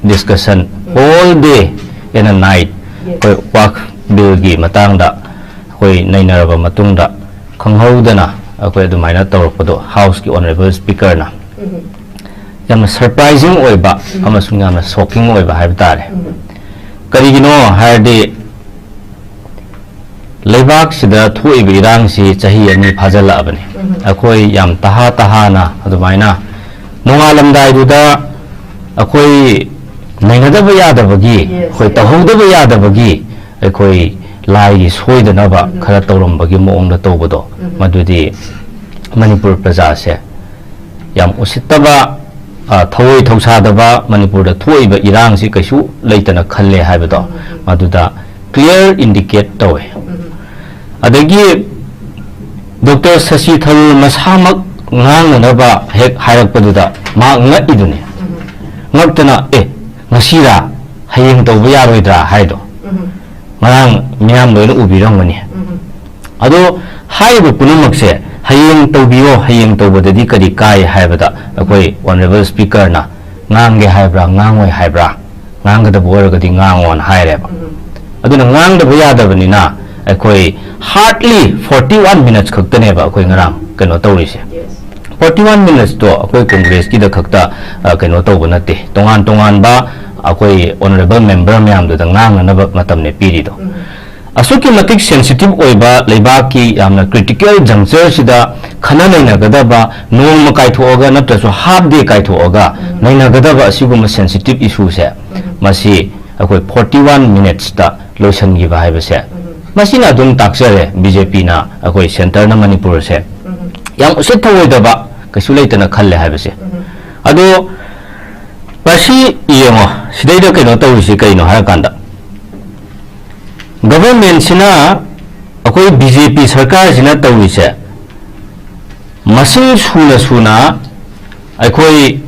discussion all day and a night work bill gi matangda koi nainaraba matungda khanghaudana akoi adumaina tawrapado house ki honorable speaker na yamna surprising oiba amasung yamna shocking oiba haibtare karigino harde leibak sida thuiba irang si chahi ani phajala abani akoi yam taha na adumaina nongalamdai duda akoi naingadaba yadabagi khoi tahodaba yadabagi akoi lai soidanaba khara tawrambagi moongda tawbado madudi manipur praja se yam usittaba thawoi thausadaba manipur da thuiba irang si kaisu leitana khalle haibado maduda clear indicate tawe adagi Dr. Sasi Tharur masamak nganganaba hek hairakpaduda ma ngaiduni ngaptana ngasira hayeng tawba yaroidra haido marang miyam loina ubirangani ado haiba punamakse hayeng tawbiyo hayeng tawbadadi kadi kai haibada akoi honorable speaker na ngange haibra ngangoi haibra ngangada boragadi ngangon haireba aduna ngangda bayadabani na akoi hardly 41 minutes khaktaneba akoi ngarang kano tawrise 41 minutes to akoi congress ki da khakta kano tawba nate tongan ba akoi honorable member myam do da ngang na matam ne piri do asuki matik sensitive oiba leibaki yamna critical juncture sida khana naina gadaba nong makai thoga natraso half day kai thoga naina gadaba asiguma sensitive issue se masi akoi 41 minutes ta lotion gi ba se masina dum taksare BJP na akoi center na Manipur se yang usit thawoidaba kasu leitana khalle se ado Pasi iyongo sidaida kaino tawisi kaino harakanda government sina akoi BJP sarkar sina tawise masing suna akoi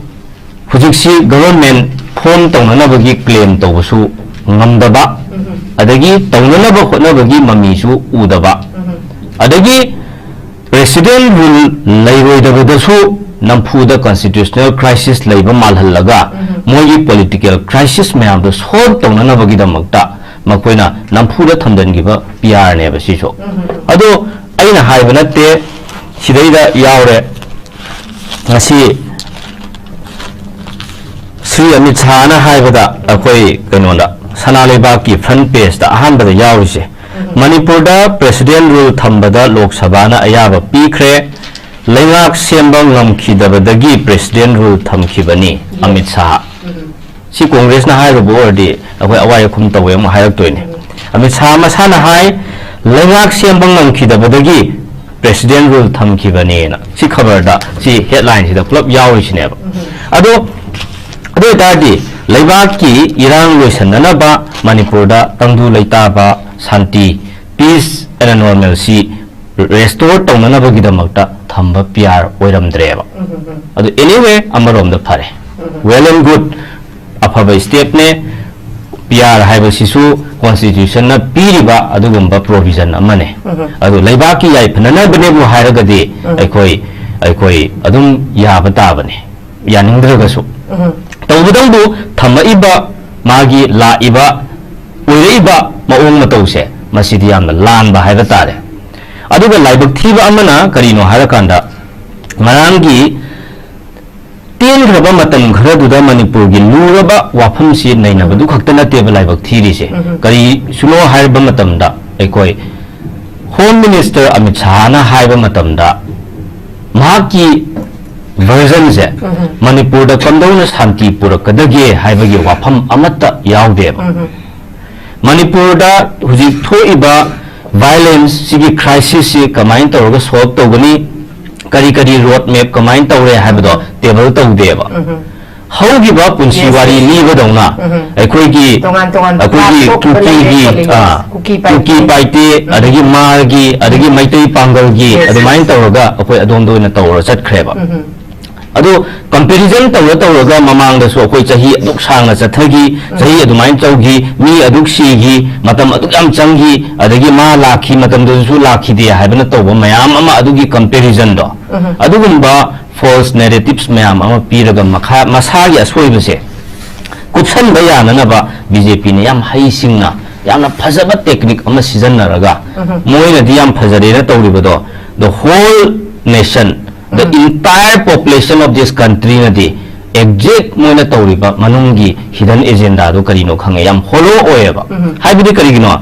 hujiksi government form tawnana bagi claim tawsu ngamdaba adagi tawnana ba khotna bagi mamisu udaba adagi president rule lairoidabadasu nampuda constitutional crisis leiba malhallaga moyi political crisis mayam do solve tawna bagi damakta makoina nampuda thamdangiba PR ne ba siso ado aina haiba natte sidaida yaure ngasi Sri Amit Shah na haibada akoi kainonda sanaleba ki front page da ahanbada yaurise Manipur da president rule thambada Lok Sabha na ayaba pikre Lengak semba ngamkhidabadagi president rule thamkhibani Amit Shah si congress na hairubo ordi akoi awai khum tawe ma hairak toine Amit Shah masana hai lengak semba ngamkhidabadagi president rule thamkhibani na si khabar da si headline sida club yawisine ado tadi leibak ki irang loisanna ba Manipur da tangdu leitaba santi peace and normalcy restore tawnana bagi damakta thamba PR oiramdreba adu anyway amarom da phare well and good afaba step ne PR haiba sisu constitution na piriba adugumba provision amane adu leibaki yai phanana bane bu hairagadi aikoi adum yaba tabane yaningdragasu tawbudangdu thamaiba magi laiba oireiba maong matause masidi yamna lanba haiba tare aduga laibak thiba amana karino harakanda marangi ten graba matam kharaduda Manipur gi luraba wafam si nainabadu khaktana teba laibak thiri se kari suno haiba matamda ekoi home minister Amit Shah na haiba matamda mahaki version se Manipur da kamdona shanti purakadage haibagi wafam amata yaudeba Manipur da hujik thoiba violence sigi crisis si kamain tawga solve tawgani kari road map kamain tawre haibado table tawdeba haugi ba punsi wari ni badona akoigi kuki paite adagi margi adagi maitai pangal gi adumain tawga akoi adondoina tawra chatkreba अदो comparison तौरगा ममांग दसो अखोई चाही अदुक सांगना चथगी चाही अदुमाइन चौगी मी अदुक सीगी मतम अदुक याम चंगी अदगी मा lucky मतम दसु लाखी दे हाइबना तौबा मयाम अमा अदुगी कंपैरिजन दो अदुगुंबा false narratives मयाम अमा पीरगा मखा मसागी असोइबसे कुपसन बयाननबा बीजेपी ने याम हाइसिंगना यामना फजबा टेक्निक अमा सिजननरगा मोइनदि याम फजरेना तौरिबदो the whole nation the entire population of this country nadi exact moina tawriba manungi hidden agenda do karino khange yam holo oeba haibidi karigino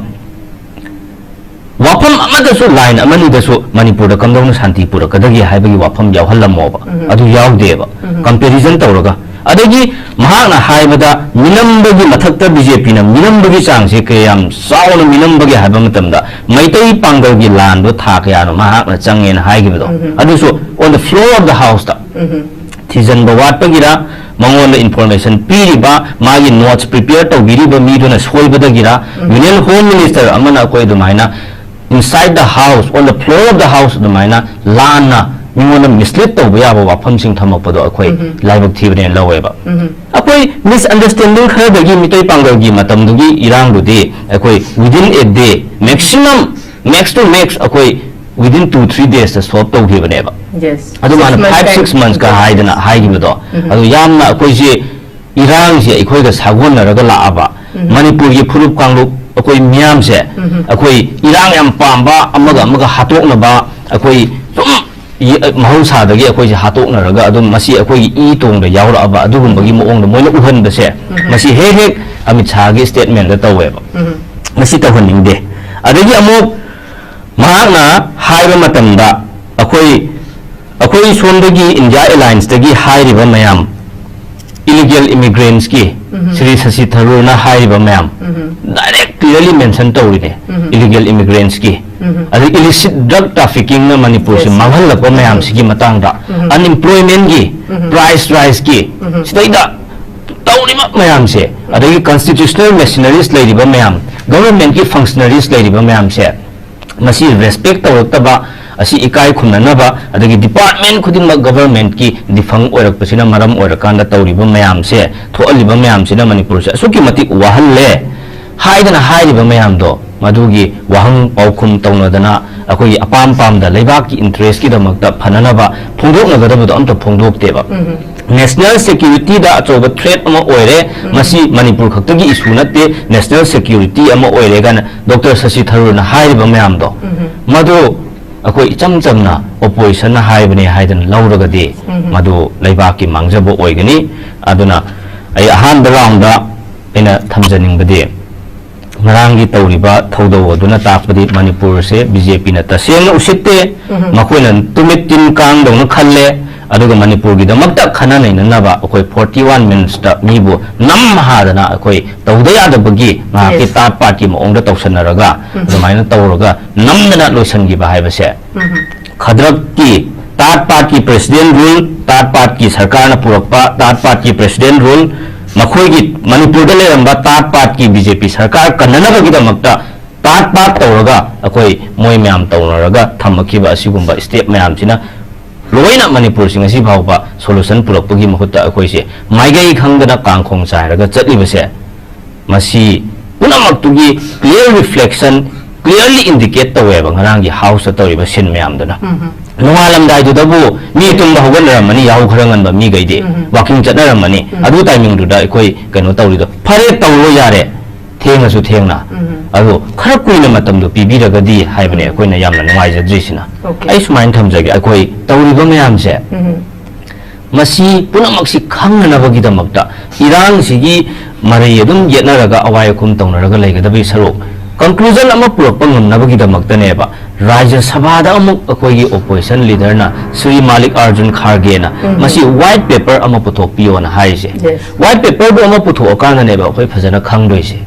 wafam amada su line amani da su manipur da kamdong shanti pura kadagi haibagi wafam yawhallamoba adu yawdeba comparison tawraga adagi mahana haibada minambagi mathakta BJP na minambagi changse kayam sauna minambagi haiba matamda maitai pangal gi land do tha kaya no mahana changen haigibdo aduso on the floor of the house da thijan bawat pagira mangon the information piriba magi notes prepare to biriba mi do na soibada gira union home minister amana koi do maina inside the house on the floor of the house do maina lana मिमोन mislead तब याब वाफम सिंह थमपदो अखोई लाइबक थीबने लवेबा अखोई misunderstanding खरदगी मितै पांगलगी मतमदुगी इरांगदुदि अखोई within a day maximum max to max अखोई विदिन 2-3 days द सॉल्व तौगिबनेबा यस अदु मान 5-6 months का हाइदना हाइगिबदो अदु यामना अखोई जे इरांग जे अखोई ग सागोनरगा लाआबा मणिपुर की फुरुप कांगलु अखोई मियाम से अखोई इरांग याम पांबा अमगा अमगा हातोकनबा अखोई महौसादगी अखोई हातोकनरगा अदुम मसी अखोई ई तोंगदा यावराबा अदुगुंबगी मोंगदा मोइना उहनबसे मसी हेक हेक अमित शाह गी स्टेटमेंट दा तवेबा मसी तहनिंगदे अदगी अमो महाना हाइबा मतमदा अखोई सोंदगी इंडिया अलायंस दगी हाइरिबा मयाम illegal immigrants की श्री शशि थरूर ना हाइरिबा मयाम डायरेक्ट क्लियरली मेंशन तौरिने illegal immigrants की अदि illicit drug trafficking ना मणिपुर से मांगहलपा मयाम सिगी मतंगदा unemployment की price rise की सिदैदा तौरिबा मयाम से अदि constitutional machineries लेरिबा मयाम government की functionaries लेरिबा मयाम से मसी respect तौरतबा असी इकाई खुमननबा अदगी डिपार्टमेंट खुदिंग गवर्नमेंट की दिफंग ओरकपसिना मरम ओरकांदा तौरिबा मयाम से थोअलिबा मयाम सिना मणिपुर से असुकी मतिक वाहल्ले हाइदना हाइरिबा मयाम दो मधुगी वाहंग पाउखुम तौनदना अखोई अपाम पामदा लेबाक की इंटरेस्ट की दमकता फननबा फोंदोकनगदबदो अमतो फोंदोकतेबा नेशनल सिक्योरिटी दा अचोबा थ्रेट अमा ओइरे मसी मणिपुर खक्तगी इशू नते नेशनल सिक्योरिटी अमा ओइरे गाना डॉक्टर शशि थरूर ना हाइरिबा मयाम दो मधु अखोई इचम चमना ओपोजिशन हाइबने हाइदन लौरगदि मधु लेबाक की मांगजबो ओइगनी अदुना आई अहान राउंड अना थमजनिंगबदि ngrangi tawriba thodo aduna takpadi manipur se BJP na taseng usitte makoina tumitin kang dong khalle aduga manipur gi damakta khana nei naba akoi 41 minutes ta mibu nam hadana akoi tawdaya da bagi ma ki ta party mo ongda tawsanaraga dumaina tawraga namdana loisan gi ba haibase khadrak ki third party president rule third party sarkar na purakpa third party president rule मखोगी Manipur लेरंबा ताट पाट की BJP सरकार कन्ननबगिदमक्ता ताट पाट तौरगा अखोई मोय म्याम तौनरगा थमखिबा असिगुंबा स्टेप म्याम सिना लोइना मणिपुर सिंग असि भावबा सोल्यूशन पुरकपगी महुत्ता अखोई से माइगै खंगदना कांखोंग चाइरगा चटलिबसे मसी पुनमक्तुगी क्लियर रिफ्लेक्शन क्लियरली इंडिकेट तवेबा ngrangi house तौरिबा सिन म्यामदना नुवालमदाइदुदबु मी तुम हौगनरमनी याव खरंगनबा मी गइदे वाकिंग चटनरमनी अदु टाइमिंग दुदा अखोई कनो तौरिदो फरे तौरो यारे थेंगसु थेंगना अदु खर कुइना मतमदु पिबिरगदी हाइबने अखोइना यामना नुवाइजद्रिसिना आई सुमाइन थमजगे अखोई तौरिबा मयामसे मसी पुनमक्सी खंगनबगिदमक्ता इरांग सिगी मरै अदुम येतनरगा अवायखुम तौनरगा लेगदबि सरोक कंक्लूजन अमा पुरक्पा ngumnabagidamaktane राज्य सभा ओपोजिशन लीडर ना श्री मालिक अर्जुन खारगे ना मसी व्हाइट पेपर अमा पुथोपियो ना हाइसे व्हाइट पेपर दो अमा पुथोकानने बा अखोई फजना खंगदोइसे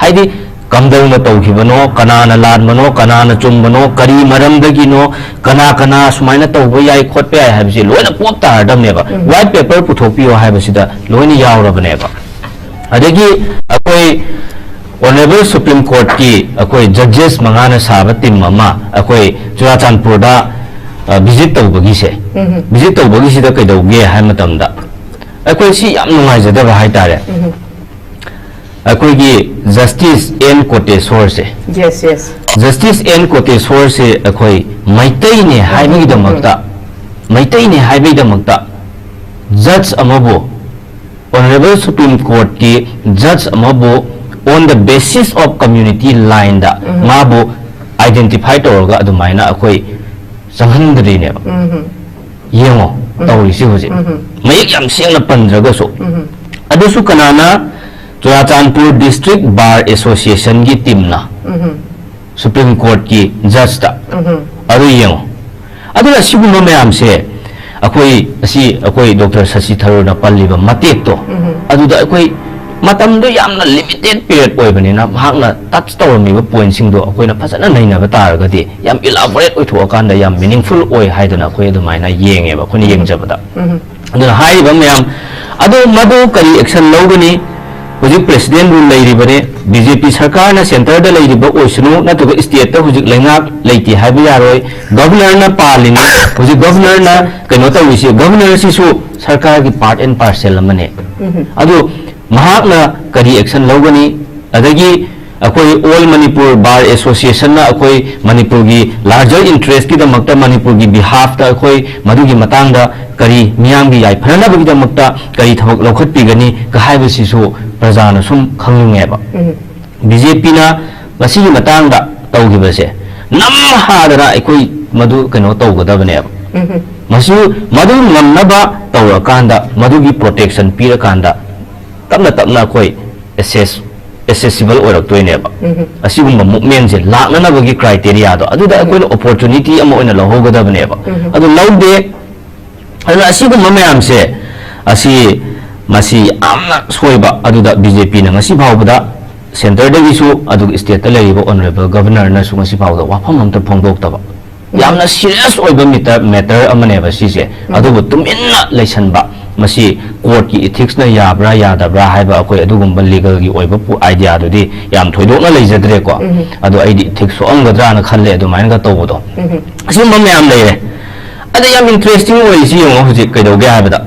हाइदि कमदौना तौखिबनो कनाना लादमनो कनाना चुमबनो करी मरमदगिनो कना कना सुमाइना तौबो याइ खोटपे याइ हाइबसे लोइना पोप तारदमनेबा व्हाइट पेपर पुथोपियो हाइबसिदा लोइना यावरबनेबा अदगी अखोई Honorable Supreme Court की अकोई जजेस मंगाना साब टीम अमा अकोई चुराचांदपुर दा visit tawbagi se visit tawbagi sida kaidawge hai matamda akoi si yam nungaijadaba hai tare akoi gi justice and quotation se yes justice and quotation se akoi maitai ne haibagi damakta maitai ne haibagi damakta judge amabu honorable supreme court ki judge amabu on the basis of community line da mabu identify tawraga adumaina akoi sanghandri ne yengo tawri si hoje mayik yam sengna pandraga so adusu kanana Churachandpur District Bar Association ki team na Supreme Court ki judge ta adu yengo adula sigumba mayam se akoi Dr. Shashi Tharoor na palliba matek to aduda akoi matam do yamna limited period oibani na mahakna touch tawrami ba point sing do akoi na phasana naina ba taragadi yam elaborate oi thokanda yam meaningful oi haidana akoi adumaina yenge ba khoni yengjabada aduna haiba mayam adu madu kari action logani hujik president rule lairibane BJP sarkar na center da lairiba oisunu na to state ta hujik lengak leiti haiba yaroi governor na palini hujik governor na kaino tawisi governor si su sarkar ki part and parcel amane adu mahakna kari action logani adagi akoi all Manipur Bar Association na akoi Manipur gi larger interest ki damakta Manipur gi behalf ta akoi madugi matang da kari miyam gi yai phanana bagi damakta kari thabak lokhat pigani ka haiba sisu prajana sum khanglinge ba BJP na masi gi matang da tawgi base nam hadara akoi madu kano tawgadabane ba masu madu namnaba tawrakanda madugi protection pirakanda tapna akoi accessible oiraktoine ba asigumba movement je laknana bagi criteria do aduda akoi opportunity ama oina lahogadabane ba adu laude adu asigumba mayam se asi masi amna soiba aduda BJP na ngasi bawbada center da gisu adu state ta leriba honorable governor na su ngasi bawda wafam amta phongdoktaba yamna serious oiba matter amane ba sise adubu tuminna leisanba masi court ki ethics na yabra yadabra haiba akoi adugumba legal gi oiba pu idea do di yam thoidokna leijadre ko adu aidi ethics so amgadra na khalle adu main ga tawdo asi mam yam leire ada yam interesting oi si yong hujik kaidoge haibada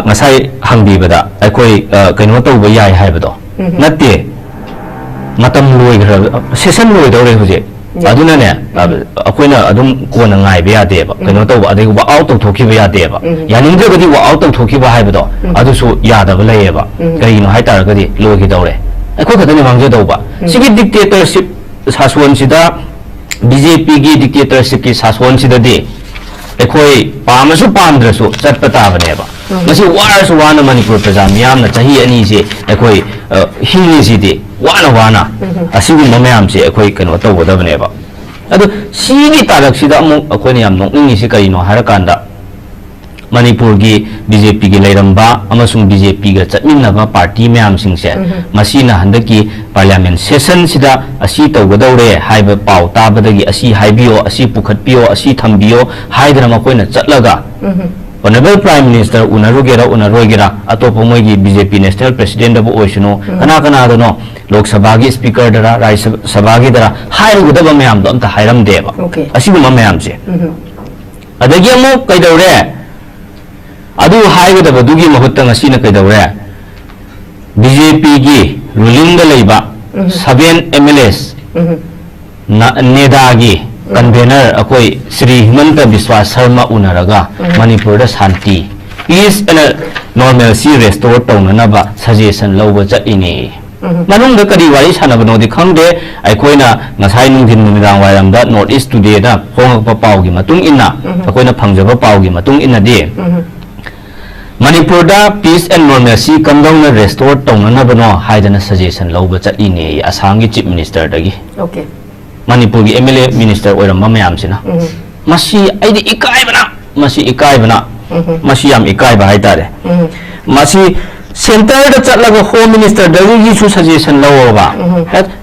ngasai hangbibada akoi kaino tawba yai haibado natte matam loigra session loidore hujik aduna ne akoina adum kona ngai be ade ba kaino tawba adai wa out tawthoki ba ade ba yaningdre gadi wa out tawthoki ba haibado adu su yada ba leye ba kaino haitar gadi logi dawre akoi khadani mangje dawba sigi dictatorship saswon sida BJP gi dictatorship ki saswon sida de akoi pamasu pamdrasu chatpata bane ba masi warasu wana Manipur praja miyam na chahi ani se akoi hili si de wana asigumba mayam se akoi kano tawgadabane ba adu sigi tarak sida amu akoi yam nokningi si karino harakanda Manipur gi BJP gi leiramba amasung BJP ga chatminnaba party mayam singse masina handaki parliament session sida asi tawgadawre haiba paw tabadagi asi haibio asi pukhatpio asi thambio haidana makoina chatlaga Honorable Prime Minister unarogera atopo moigi BJP National President dabu oisunu kana dano Lok Sabha gi Speaker dara Rai Sabha gi dara hairugudaba mayam do amta hairam deba asiguma mayam se adagi amu kaidawre adu haigudaba dugi mahutta ngasina kaidawre BJP gi ruling da leiba 7 MLAs neda gi convener akoi Sri Himanta Biswa Sharma unaraga Manipur da Shanti peace and normalcy restore tawnanaba suggestion lawba chatini manung da kari wari sanabano di khangde aikoina ngasai nungthin numidang wairam da North East today da hongakpa pawgi matung inna akoina phangjaba pawgi matung inna di Manipur da peace and normalcy kamdawna restore tawnanabano haidana suggestion lawba chatini Assam gi chief minister dagi okay Manipur gi MLA minister oiramba mayam sina masi aidi ikaibana masi yam ikaiba haitare masi center da chatlaga home minister dagi su suggestion lawa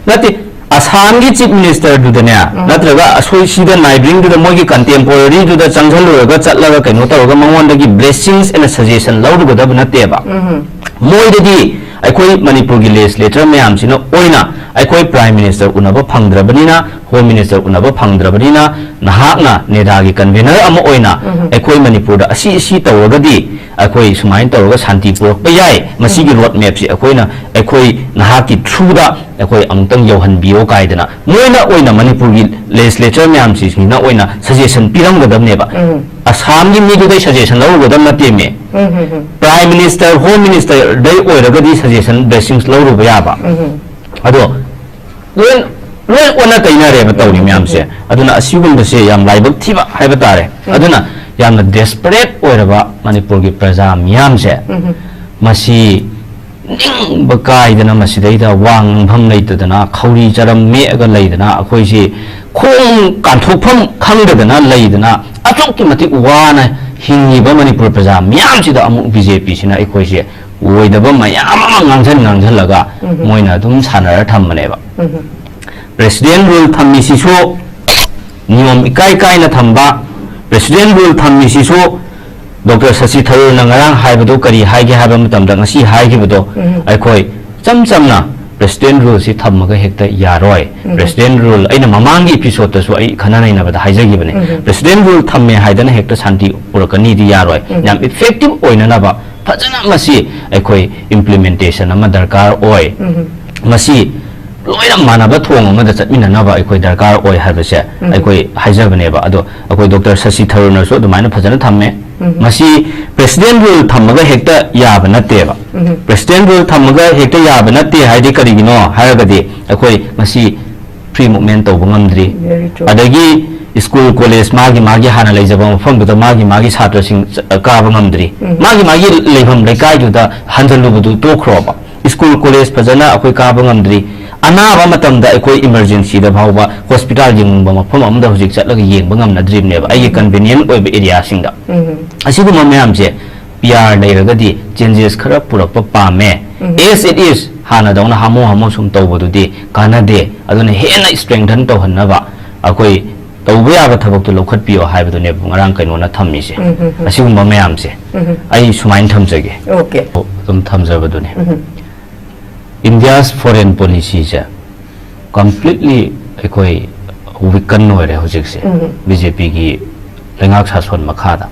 nati Assam gi chief minister du dania natraga asoi sida neighboring du da mogi contemporary du da changjaloga chatlaga kaino tawga mangwandagi blessings and suggestion lawdu da nate ba moi dadi ꯑꯩꯈꯣꯏ ꯃꯅꯤꯄꯨꯔꯒꯤ ꯂꯦꯖꯤꯁꯂꯦꯆꯔ ꯃꯌꯥꯝꯁꯤꯅ ꯑꯣꯏꯅ ꯑꯩꯈꯣꯏ prime minister ꯎꯅꯕ ꯐꯪꯗ꯭ꯔꯕꯅꯤꯅ home minister ꯎꯅꯕ ꯐꯪꯗ꯭ꯔꯕꯅꯤꯅ ꯅꯍꯥꯛꯅ ꯅꯦꯗꯥꯒꯤ convener ꯑꯃ ꯑꯣꯏꯅ ꯑꯩꯈꯣꯏ ꯃꯅꯤꯄꯨꯔꯗ ꯑꯁꯤ ꯇꯧꯔꯒꯗꯤ ꯑꯩꯈꯣꯏ ꯁꯨꯃꯥꯏꯅ ꯇꯧꯔꯒ ꯁꯥꯟꯇꯤ ꯄꯨꯔꯛꯄ ꯌꯥꯏ ꯃꯁꯤꯒꯤ ꯔꯣꯗ ꯃꯦꯞꯁꯤ ꯑꯩꯈꯣꯏ ꯅꯍꯥꯛꯀꯤ ꯊ꯭ꯔꯨꯗ ꯑꯩꯈꯣꯏ ꯑꯃꯨꯛꯇꯪ ꯌꯧꯍꯟꯕꯤꯌꯣ ꯀꯥꯏꯗꯅ ꯃꯣꯏꯅ ꯑꯣꯏꯅ ꯃꯅꯤꯄꯨꯔꯒꯤ ꯂꯦꯖꯤꯁꯂꯦꯆꯔ ꯃꯌꯥꯝꯁꯤꯡꯁꯤꯅ ꯑꯣꯏna suggestion piramgadamneba Assamgi midudai suggestion lawrugadam nateme Prime Minister Home Minister dai oiragadi suggestion blessings lawruba yaba ado loin ona kainareba tawni myamse aduna asigumbase yam laibak thiba haiba tare aduna yamna desperate oiraba Manipurgi praja myamse masi ning bakai dana masidaida wang pham leitadana khauri charam meaga leidana akoisi khong kanthokpham khangdadana leidana atokki mati wana hingiba Manipur praja myam sida amu BJP sina akoisi oidaba mayam ngangjan laga moina dum sanara thammaneba President rule thammi siso niyom ikai na thamba President rule thammi siso Dr. Sasi Tharoor na ngarang haibado kari haige haiba matamda ngasi haigibado aikoi chamna President rule si thammaga hekta yaroi President rule aina mamangi episode ta su ai khana naina bada haijagibane President rule thamme haidana hekta santi urakani di yaroi yam effective oina na ba phajana masi aikoi implementation ama darkar oi masi loina manaba thong ama da chatmina na ba aikoi darkar oi haibase aikoi haijabane ba ado aikoi Dr. Sasi Tharoor na so dumaina phajana thamme masi President rule thammaga hekta yaba natteba President rule thammaga hekta yaba natte haidi karigino haragadi akoi masi free movement tawba ngamdri adagi school college magi hana leijaba mafam da magi satra sing kaaba ngamdri magi leibam lekai da hanjalubudu tokroba school college phajana akoi kaaba ngamdri anaba matamda akoi emergency da bhawba hospital yengba mafam amda hujik chatlaga yengba ngamna dream neba ai convenient oiba area singda asiguma mayamse PR leiragadi changes khara purakpa pame as it is hana dauna hamo sum tawbadudi kanade aduna hena strengthen tawhannaba akoi tawba yaba thabak tu lokhat piyo haibadu ne ngarang kainona thammi se asiguma mayamse ai sumain thamjage okay tum thamjabadu ne India's foreign policy is completely weakened BJP ki lengak sason makhada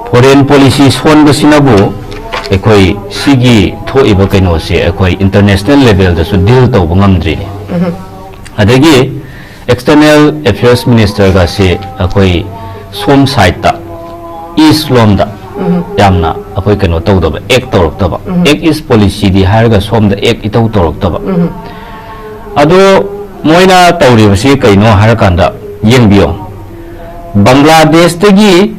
foreign policy son basinabu sigi tho iba kaino se international level da su deal to bangamdri adagi external affairs minister ga se som side ta east lom da yamna akoi kano tawdaba ek tawraktaba ek is policy di harga somda ek itaw tawraktaba ado moina tawribasi kaino harakanda yengbiyo Bangladesh tagi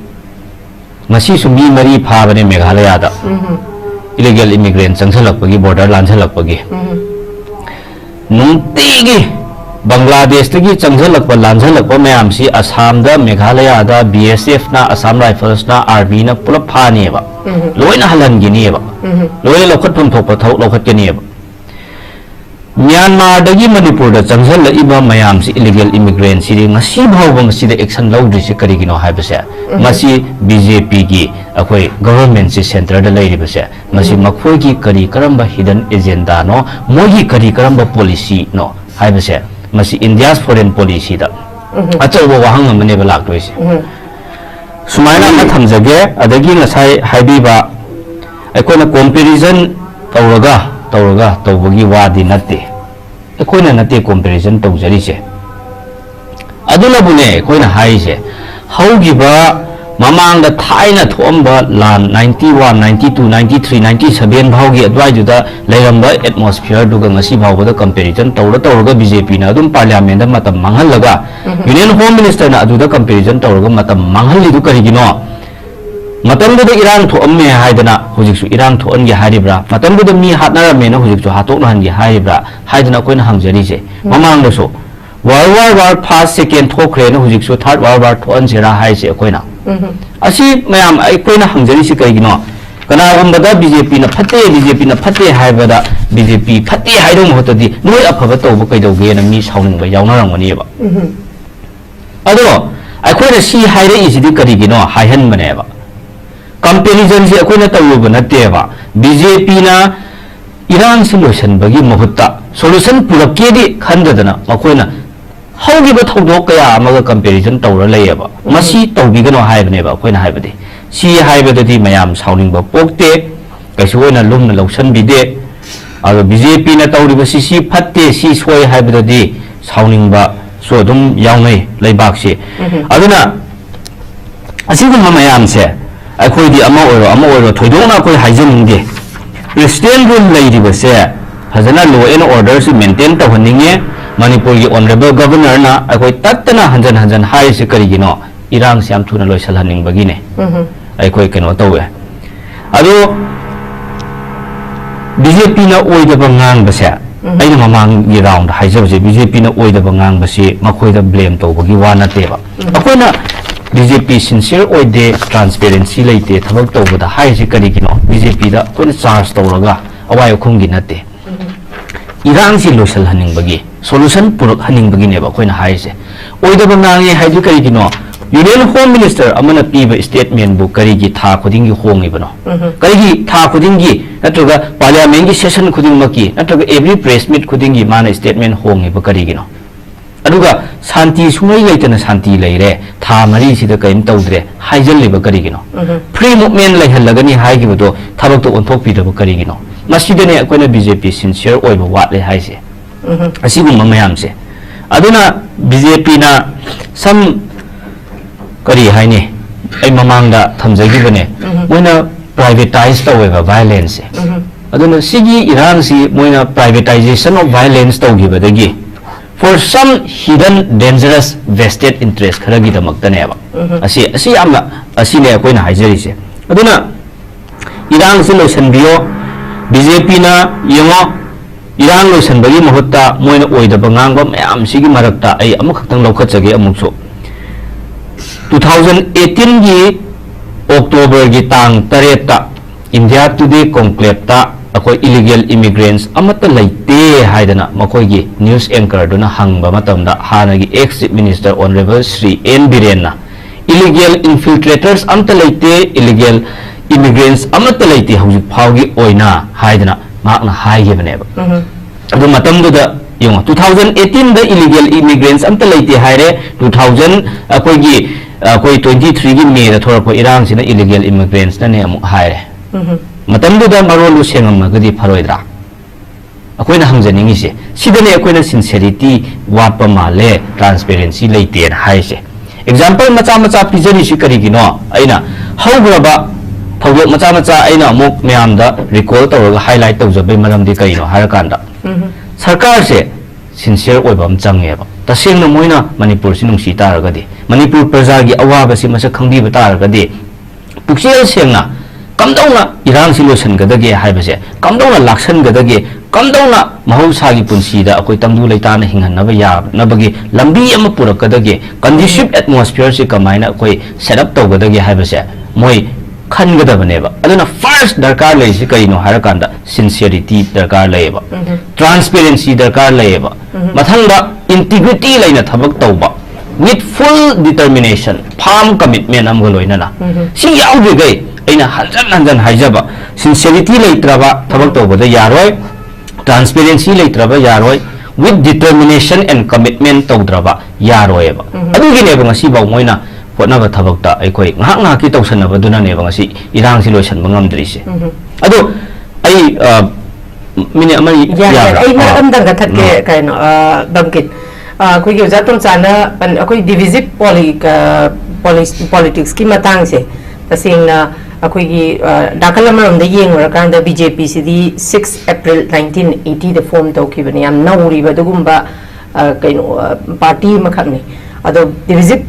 masi sumi mari phabane Meghalaya da illegal immigrant changsalakpagi border lansalakpagi nungtigi Bangladesh tagi changsalakpa lansalakpa mayamsi Assam da Meghalaya da BSF na Assam Rifles na Army na pulap phaneba loina halan gineba loina lokhat phum thokpa thau lokhat gineba Myanmar dagi Manipur da changsalak iba mayamsi illegal immigrant si ngasi bhawba ngasi da action lawdri si karigino haibase masi BJP gi akoi government si center da leiribase masi makhoi gi kari karamba hidden agenda no mogi kari karamba policy no haibase masi India's foreign policy da achawba wahang amane ba laktoise sumaina ma thamjage adagi ngasai haibiba aikoina comparison tawraga tawbagi wadi natte aikoina natte comparison tawjarise aduna bune aikoina haise haugiba mamangda thaina thomba lan 91 92 93 97 bhaugi adwaiduda leiramba atmosphere duga ngasi bhawda comparison tawraga BJP na adum parliament da matam manghalaga union home minister na aduda comparison tawraga matam manghali du karigino matamda Iran to amme haidana hujiksu Iran to ange haribra matamda mi hatnara mena hujiksu hatok hangi haribra haidana koina hangjari je mamangda so World War first second thokre na hujiksu third World War to anjera haise koina asi mayam ai koina hangjari si kaigino kana umbada BJP na phate haibada BJP phate haidong hotadi noi afaba tawba kaidoge na mi sauningba yaunarangani ba ado ai koina si haire isidi karigino haihan maneba comparison si akoina tawuba nateba BJP na Iran solution bagi mahuta solution pulak kedi khandadana makoina haugiba thodok kaya amaga comparison tawra layaba masi tawbigano haibane ba koina haibade si haibadadi mayam sauning ba pokte kaisuina lumna lausan bide aro BJP na tawriba si phatte si soi haibadadi sauning ba so dum yawnai laibak si aduna asiguma mayam se akhoi di ama oiro thoidona koi haijeninge President room lady was there. Hazana law and order to maintain the Haninge, Manipur Honorable Governor na I Tatana Hanjan High Secretary, Iran Siam Tuna Loisal Haning Bagine. I quite cannot away. Ado BJP na Oy the Bangang Basa. I am among the round Hizer BJP na Oy the Bangang Basi, Makoi the blame to Bagiwana Teva. Akona BJP sincere or de transparency like the Tabak over the high security BJP the when charge to Raga, a while Kunginate. Iran solution hunting bagi, solution put hunting begin ever when high say. Or the Banani Hydrocarigino, Union Home Minister Amana Piva statement book Karigi Ta Kudingi Home Ibano. Karigi Ta Kudingi, Natuga Parliament session Kudimaki, Natuga every press meet Kudingi Mana statement home Ibakarigino. Aduga Santi Sumai later Santi Laire, Tamari si the Kain Tawdre, Hazel Libacarigino. Pre movement like Halagani Haigido, Tabak on top Peter Bacarigino. Masidane Aquana BJP sincere or what they high say. I see Mamayam say. Aduna BJP na some Kari Haine, a Mamanga Tamzagivane, when a privatized however violence. Aduna Sigi Iran see when a privatization of violence to give it again. For some hidden dangerous vested interest karagi da magtaneba asi amla asine koina haijerise aduna Iran solution bio BJP na yemo Iran solution bagi mahutta moina oida bangangba mayam sigi marakta ai amukhang lokachage amukso 2018 gi October gi tang 3 ta India Today conclave ta akoi illegal immigrants amata laite haidana makoigi news anchor duna hangba matamda hanagi ex minister honorable Sri N Birenna illegal infiltrators amta laite illegal immigrants amata laite hauji phaugi oina haidana makna haigebneba adu matamdu da yung 2018 da illegal immigrants amta laite haire 2000 akoigi akoi 23 gi May da thora ko Iran sina illegal immigrants na ne amu haire Matamdu da marolu sengam magadi pharoidra akoina hangjaningi se sidane akoina sincerity wapa male transparency leite haise example macha pijani si karigino aina haugraba thawok macha aina muk myamda recall tawraga highlight tawjabe maramdi kaino harakanda sarkar se sincere oibam changeba tasengna moina Manipur sinungsi taragadi Manipur praja gi awaba si masa khangbi bataragadi puksel sengna Kamdona Iran solution gadage haibase kamdona laksan gadage kamdona mahusagi punsida akoi tamdu leitana hinghanaba ya nabagi lambi ama purakadage conducive atmosphere se kamaina akoi setup tawgadage haibase moi khangadabneba aduna first darkar leisi kaino harakanda sincerity darkar leba transparency darkar leba mathangda integrity leina thabak tawba with full determination firm commitment amgaloinana si yaudrigai aina hanjan haijaba sincerity leitraba thabak tawbada yaroi transparency leitraba yaroi with determination and commitment tawdraba yaroeba adugine ba ngasi ba moina hotnaba thabakta aikoi ngak ki tawsanaba duna ne ba ngasi Iran solution bangamdrise adu ai mini amari ya ai na amdang ga thatke kaino bangkit koi ge jaton chana akoi divisive politics ki matang se tasingna akoi dakalamam da yengurakanda BJP sidi 6 April 1980 the form tokibani am nauri badugumba kaino party makhakni ado divisive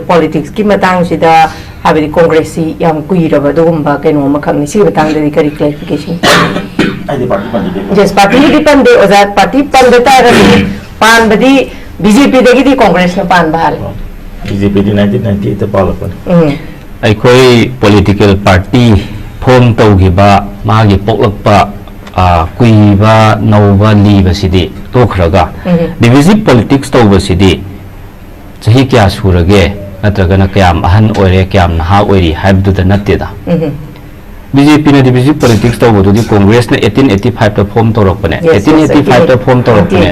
politics ki matang sida habidi congress si yam kuiraba dugumba kaino makhakni si batang da kari clarification yes party depende ozat party pandata rani pan badi BJP dagi di congress na pan bahal BJP di 1998 ta palapon aikoi political party phom tawgiba magi poklakpa kuiba nauba liba sidi tokhraga divisive politics tawba sidi chahi kya surage natragana kyam ahan oire kyam naha oiri haibdu da natteda BJP na divisive politics to bodu di Congress na 1885 to form torokpane 1885 to form torokpane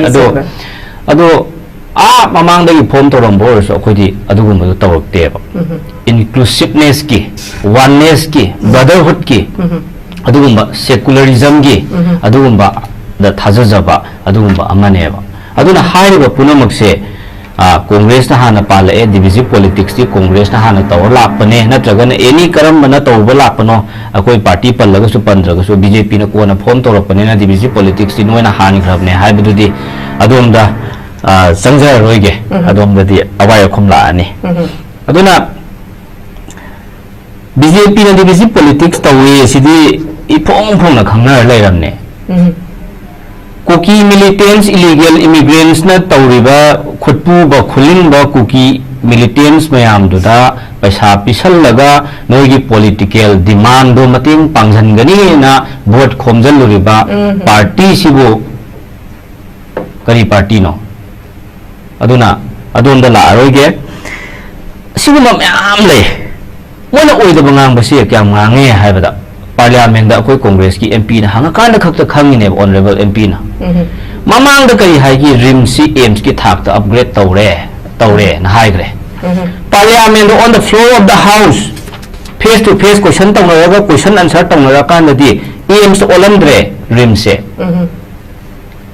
ado mamang dagi form torombo so khodi adugumba do tawakte ba inclusiveness ki oneness ki brotherhood ki adugumba secularism ki adugumba da thajajaba adugumba amane ba aduna hairiba punamak se Congress na hana pala divisive politics di Congress na hana tawar lakpane natragana any karamba na tawba lakpano akoi party pallaga su pandraga su BJP na kuwa na form torokpane na divisive politics di noina hani khrabne haibadu di adumda sangja roige adumda di awaya khumla ani aduna BJP na divisive politics tawi sidi ipong na khangna lairamne Kuki militants illegal immigrants na tawriba khutpu ba khuling ba kuki militants mayam duda paisa pisal laga noigi political demand do mating pangjan gani na vote khomjan luriba party sibu kari party no aduna adonda la aroige sibu mayam le mona oida bangang ba si kyam ngange haibada Parliament da koi Congress ki MP na hanga kana khakta khangine honorable MP na mamang da kai hai ki rim si aims ki thak ta upgrade tawre na hai gre Parliament on the floor of the house face to face question tawra question answer tawra kan da di aims olamdre rim se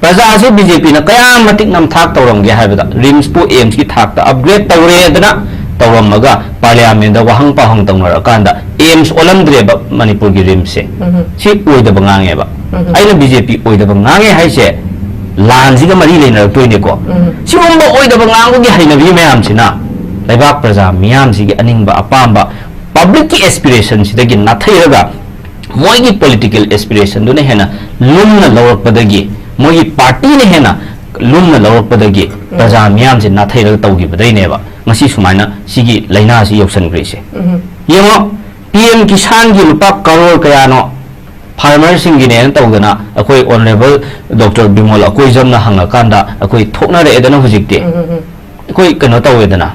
praja ase BJP na kaya matik nam thak tawram ge haibada rims pu aims ki thak ta upgrade tawre dana tawramaga Parliament da wahang pahang tawra kan da aims olamdre ba Manipur gi rim se si oida bangange ba aina BJP oida bangange hai se lan ji ga mari leina toine ko si bomba oida bangang gi haina bi mayam sina laibak praja miyam si gi aning ba apamba public ki aspiration si dagi nathiraga moi gi political aspiration du ne hena lumna lawak padagi moi gi party ne hena lumna lawak padagi praja miyam si nathiraga tawgi badai ne ba ngasi sumaina sigi laina si yoksan gre se yengo PM Kisan ki lupa crore kaya no farmer singi ne tawgana akoi honorable Dr. Bimol akoi jamna hanga kanda akoi thokna re edana hujikte akoi kano tawedana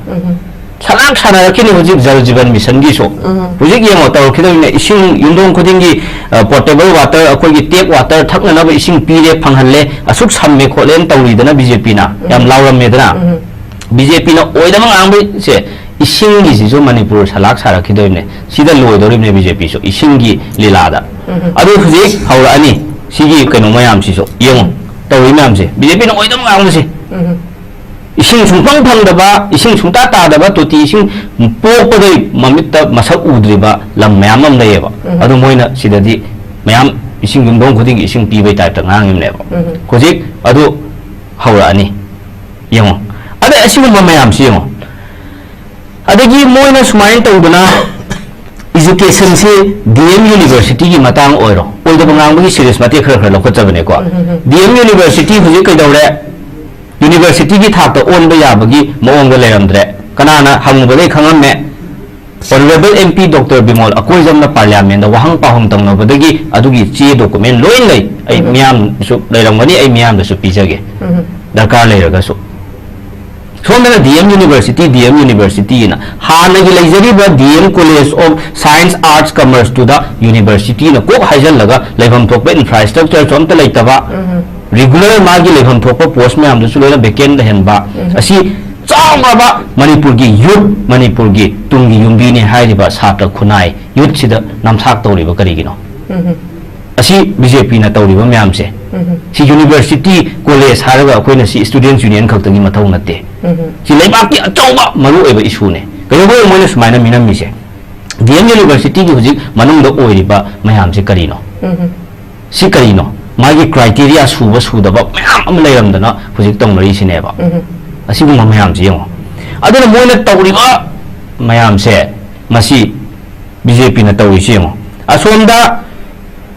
sanak sana rakini hujik jal jiban mission gi so hujik yengo taw khidoi ising yundong khodingi portable water akoi gi tap water thakna na ising pire phanghalle asuk samme kholen tawidana BJP na yam lawram medana BJP na oidamang angbe se isingi jiso Manipur salak sara khidoimne sida loidoribne BJP so isingi lilada adu hujik haura ani sigi kano mayam si so yengo tawi mayam se BJP na oidamang angbe se ising sungpang phangdaba ising sungta tadaba toti ising pokpadai mamitta masak udriba lam mayam am layeba adu moina sidadi mayam ising yundong khuding ising pibai type ta ngangimne ba hujik adu haura ani yengo ade asimu mayam si yengo adagi moina sumain tawduna education se DM University ki matang oiro oida bangang gi serious mate khara lokachabane ko DM University huji kai dawre university ki thak ta on ba yabagi moong ga leramdre kanana hangubale khangamme honorable MP Dr. Bimol akoi jamna parliament da wahang pahong tangna badagi adugi che document loin lei ai miam su leiramani ai miam da su pijage darkar leiraga su Somena DM University na hana gi leijariba DM College of Science Arts Commerce to the University na ko haijal laga leibam thokpa infrastructure chomta leitaba regular magi leibam thokpa post me amdu suloina vacant henba asi chawma Manipur gi youth Manipur gi tungi yumbi ne hairiba satra khunai youth sida namsak tawriba karigino asi BJP na tawriba myam se si university college haraga koina si students union khaktangi mathau natte si leibak ki achauba maru eba issue ne kayo bo moina sumaina minam mise DM University gi hujik manung da oiriba mayam se karino si karino magi criteria suba sudaba mayam am leiramdana hujik tongmari sineba asi bu mayam se yengo aduna moina tawriba mayam se masi BJP na tawri yengo asomda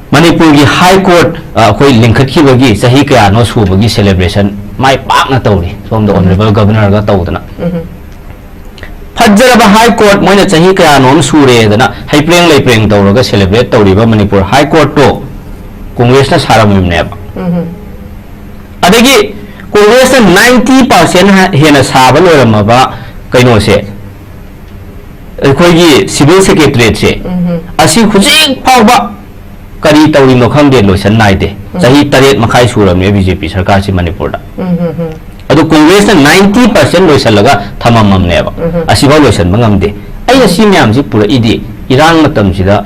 Manipur ki High Court koi lingkhat ki bagi sahi kaya no su bagi celebration mai pak na tawri som the honorable governor ga tawdana phajjara ba High Court moina sahi kaya no sure dana haipreng leipreng tawraga celebrate tawri ba Manipur High Court to Congress na saramim ne ba adagi Congress na 90% hena sabal oramaba kaino se ꯑꯩꯈꯣꯏꯒꯤ civil ꯁꯦꯀ꯭ꯔꯦꯇꯔꯤꯌꯦꯠꯁꯦ ꯑꯁꯤ ꯍꯧꯖꯤꯛ ꯐꯥꯎꯕ ꯀꯔꯤ ꯇꯧꯔꯤꯅꯣ ꯈꯪꯗꯦ ꯂꯣꯏꯁꯟ ꯅꯥꯏꯗꯦ ꯆꯍꯤ 7 ꯃꯈꯥꯏ ꯁꯨꯔꯕꯅꯦ ꯕꯤꯖꯦꯄꯤ ꯁꯔꯀꯥꯔꯁꯤ ꯃꯅꯤꯄꯨꯔꯗ ꯑꯗꯨ ꯀꯣꯡꯒ꯭ꯔꯦꯁꯅ 90% ꯂꯣꯏꯁꯜꯂꯒ ꯊꯝꯃꯝꯃꯕꯅꯦꯕ ꯑꯁꯤꯐꯥꯎ ꯂꯣꯏꯁꯟꯕ ꯉꯝꯗꯦ ꯑꯩꯅ ꯁꯤ ꯃꯌꯥꯝꯁꯤ ꯄꯨꯔꯛꯏꯗꯤ ꯏꯔꯥꯡ ꯃꯇꯝꯁꯤꯗ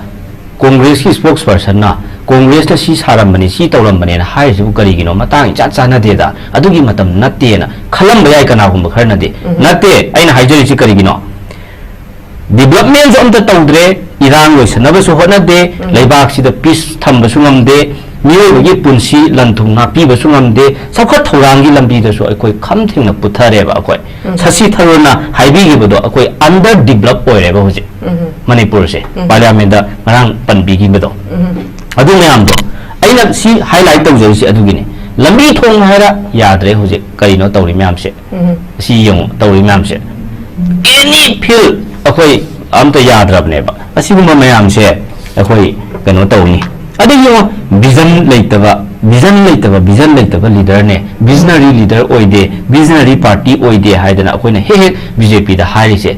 ꯀꯣꯡꯒ꯭ꯔꯦꯁꯀꯤ ꯁ꯭ꯄꯣꯛꯁ ꯄꯔꯁꯟꯅ ꯀꯣꯡꯒ꯭ꯔꯦꯁꯅ ꯁꯤ ꯁꯥꯔꯝꯕꯅꯤ ꯁꯤ ꯇꯧꯔꯝꯕꯅꯦꯅ ꯍꯥꯏꯔꯤꯁꯤꯕꯨ ꯀꯔꯤꯒꯤꯅꯣ ꯃꯇꯥꯡ ꯏꯆꯥ ꯆꯥꯟꯅꯗꯦꯗ ꯑꯗꯨꯒꯤ ꯃꯇꯝ ꯅꯠꯇꯦꯅ ꯈꯜꯂꯝꯕ ꯌꯥꯏ ꯀꯅꯥꯒꯨꯝꯕ ꯈꯔꯅꯗꯤ ꯅꯠꯇꯦ ꯑꯩꯅ ꯍꯥꯏꯖꯔꯤꯁꯤ ꯀꯔꯤꯒꯤꯅꯣ ꯗꯤꯕꯂꯞꯃꯦꯟꯁꯨ ꯑꯝꯇ ꯇꯧꯗ꯭ꯔꯦ ꯏꯔꯥꯡ ꯂꯣꯏꯁꯟꯅꯕꯁꯨ ꯍꯣꯠꯅꯗꯦ ꯂꯩꯕꯥꯛꯁꯤꯗ ꯄꯤꯁ ꯊꯝꯕꯁꯨ ꯉꯝꯗꯦ ꯃꯤꯑꯣꯏꯕꯒꯤ ꯄꯨꯟꯁꯤ ꯂꯟ ꯊꯨꯝ ꯉꯥꯛꯄꯤꯕꯁꯨ ꯉꯝꯗꯦ ꯆꯥꯎꯈꯠ ꯊꯧꯔꯥꯡꯒꯤ ꯂꯝꯕꯤꯗꯁꯨ ꯑꯩꯈꯣꯏ ꯈꯝ ꯊꯦꯡꯅ ꯄꯨꯊꯔꯦꯕ ꯑꯩꯈꯣꯏ ꯁꯁꯤ ꯊꯔꯨꯔꯅ ꯍꯥꯏꯕꯤꯈꯤꯕꯗꯣ ꯑꯩꯈꯣꯏ ꯑꯟꯗꯔ ꯗꯤꯕꯂꯞ ꯑꯣꯏꯔꯦꯕ ꯍꯧꯖꯤꯛ ꯃꯅꯤꯄꯨꯔꯁꯦ ꯄꯥꯔꯂꯤꯌꯥꯃꯦꯟꯗ ꯉꯔꯥꯡ ꯄꯟꯕꯤꯈꯤꯕꯗꯣ ꯑꯗꯨ ꯃꯌꯥꯝꯗꯣ ꯑꯩꯅ ꯁꯤ ꯍꯥꯏꯂꯥꯏꯠ ꯇꯧꯖꯔꯤꯁꯤ ꯑꯗꯨꯒꯤꯅꯤ ꯂꯝꯕꯤ ꯊꯣꯡ ꯍꯥꯏꯔ ꯌꯥꯗ꯭ꯔꯦ ꯍꯧꯖꯤꯛ ꯀꯔꯤꯅꯣ ꯇꯧꯔꯤ ꯃꯌꯥꯝꯁꯦ ꯁꯤ ꯌꯦꯡꯉꯨ ꯇꯧꯔꯤ ꯃꯌꯥꯝꯁꯦ ꯑꯦꯅꯤ ꯐꯤꯜ ꯑꯩꯈꯣꯏ ꯑꯝꯇ ꯌꯥꯗ꯭ꯔꯕꯅꯦꯕ ꯑꯁꯤꯒꯨꯝꯕ ꯃꯌꯥꯝꯁꯦ ꯑꯩꯈꯣꯏ ꯀꯩꯅꯣ ꯇꯧꯅꯤ ꯑꯗꯒꯤ ꯌꯦꯡꯉꯣ ꯚꯤꯖꯟ ꯂꯩꯇꯕ ꯂꯤꯗꯔꯅꯦ ꯚꯤꯖꯅꯔꯤ ꯂꯤꯗꯔ ꯑꯣꯏꯗꯦ ꯚꯤꯖꯅꯔꯤ ꯄꯥꯔꯇꯤ ꯑꯣꯏꯗꯦ ꯍꯥꯏꯗꯅ ꯑꯩꯈꯣꯏꯅ ꯍꯦꯛ ꯕꯤꯖꯦꯄꯤꯗ ꯍꯥꯏꯔꯤꯁꯦ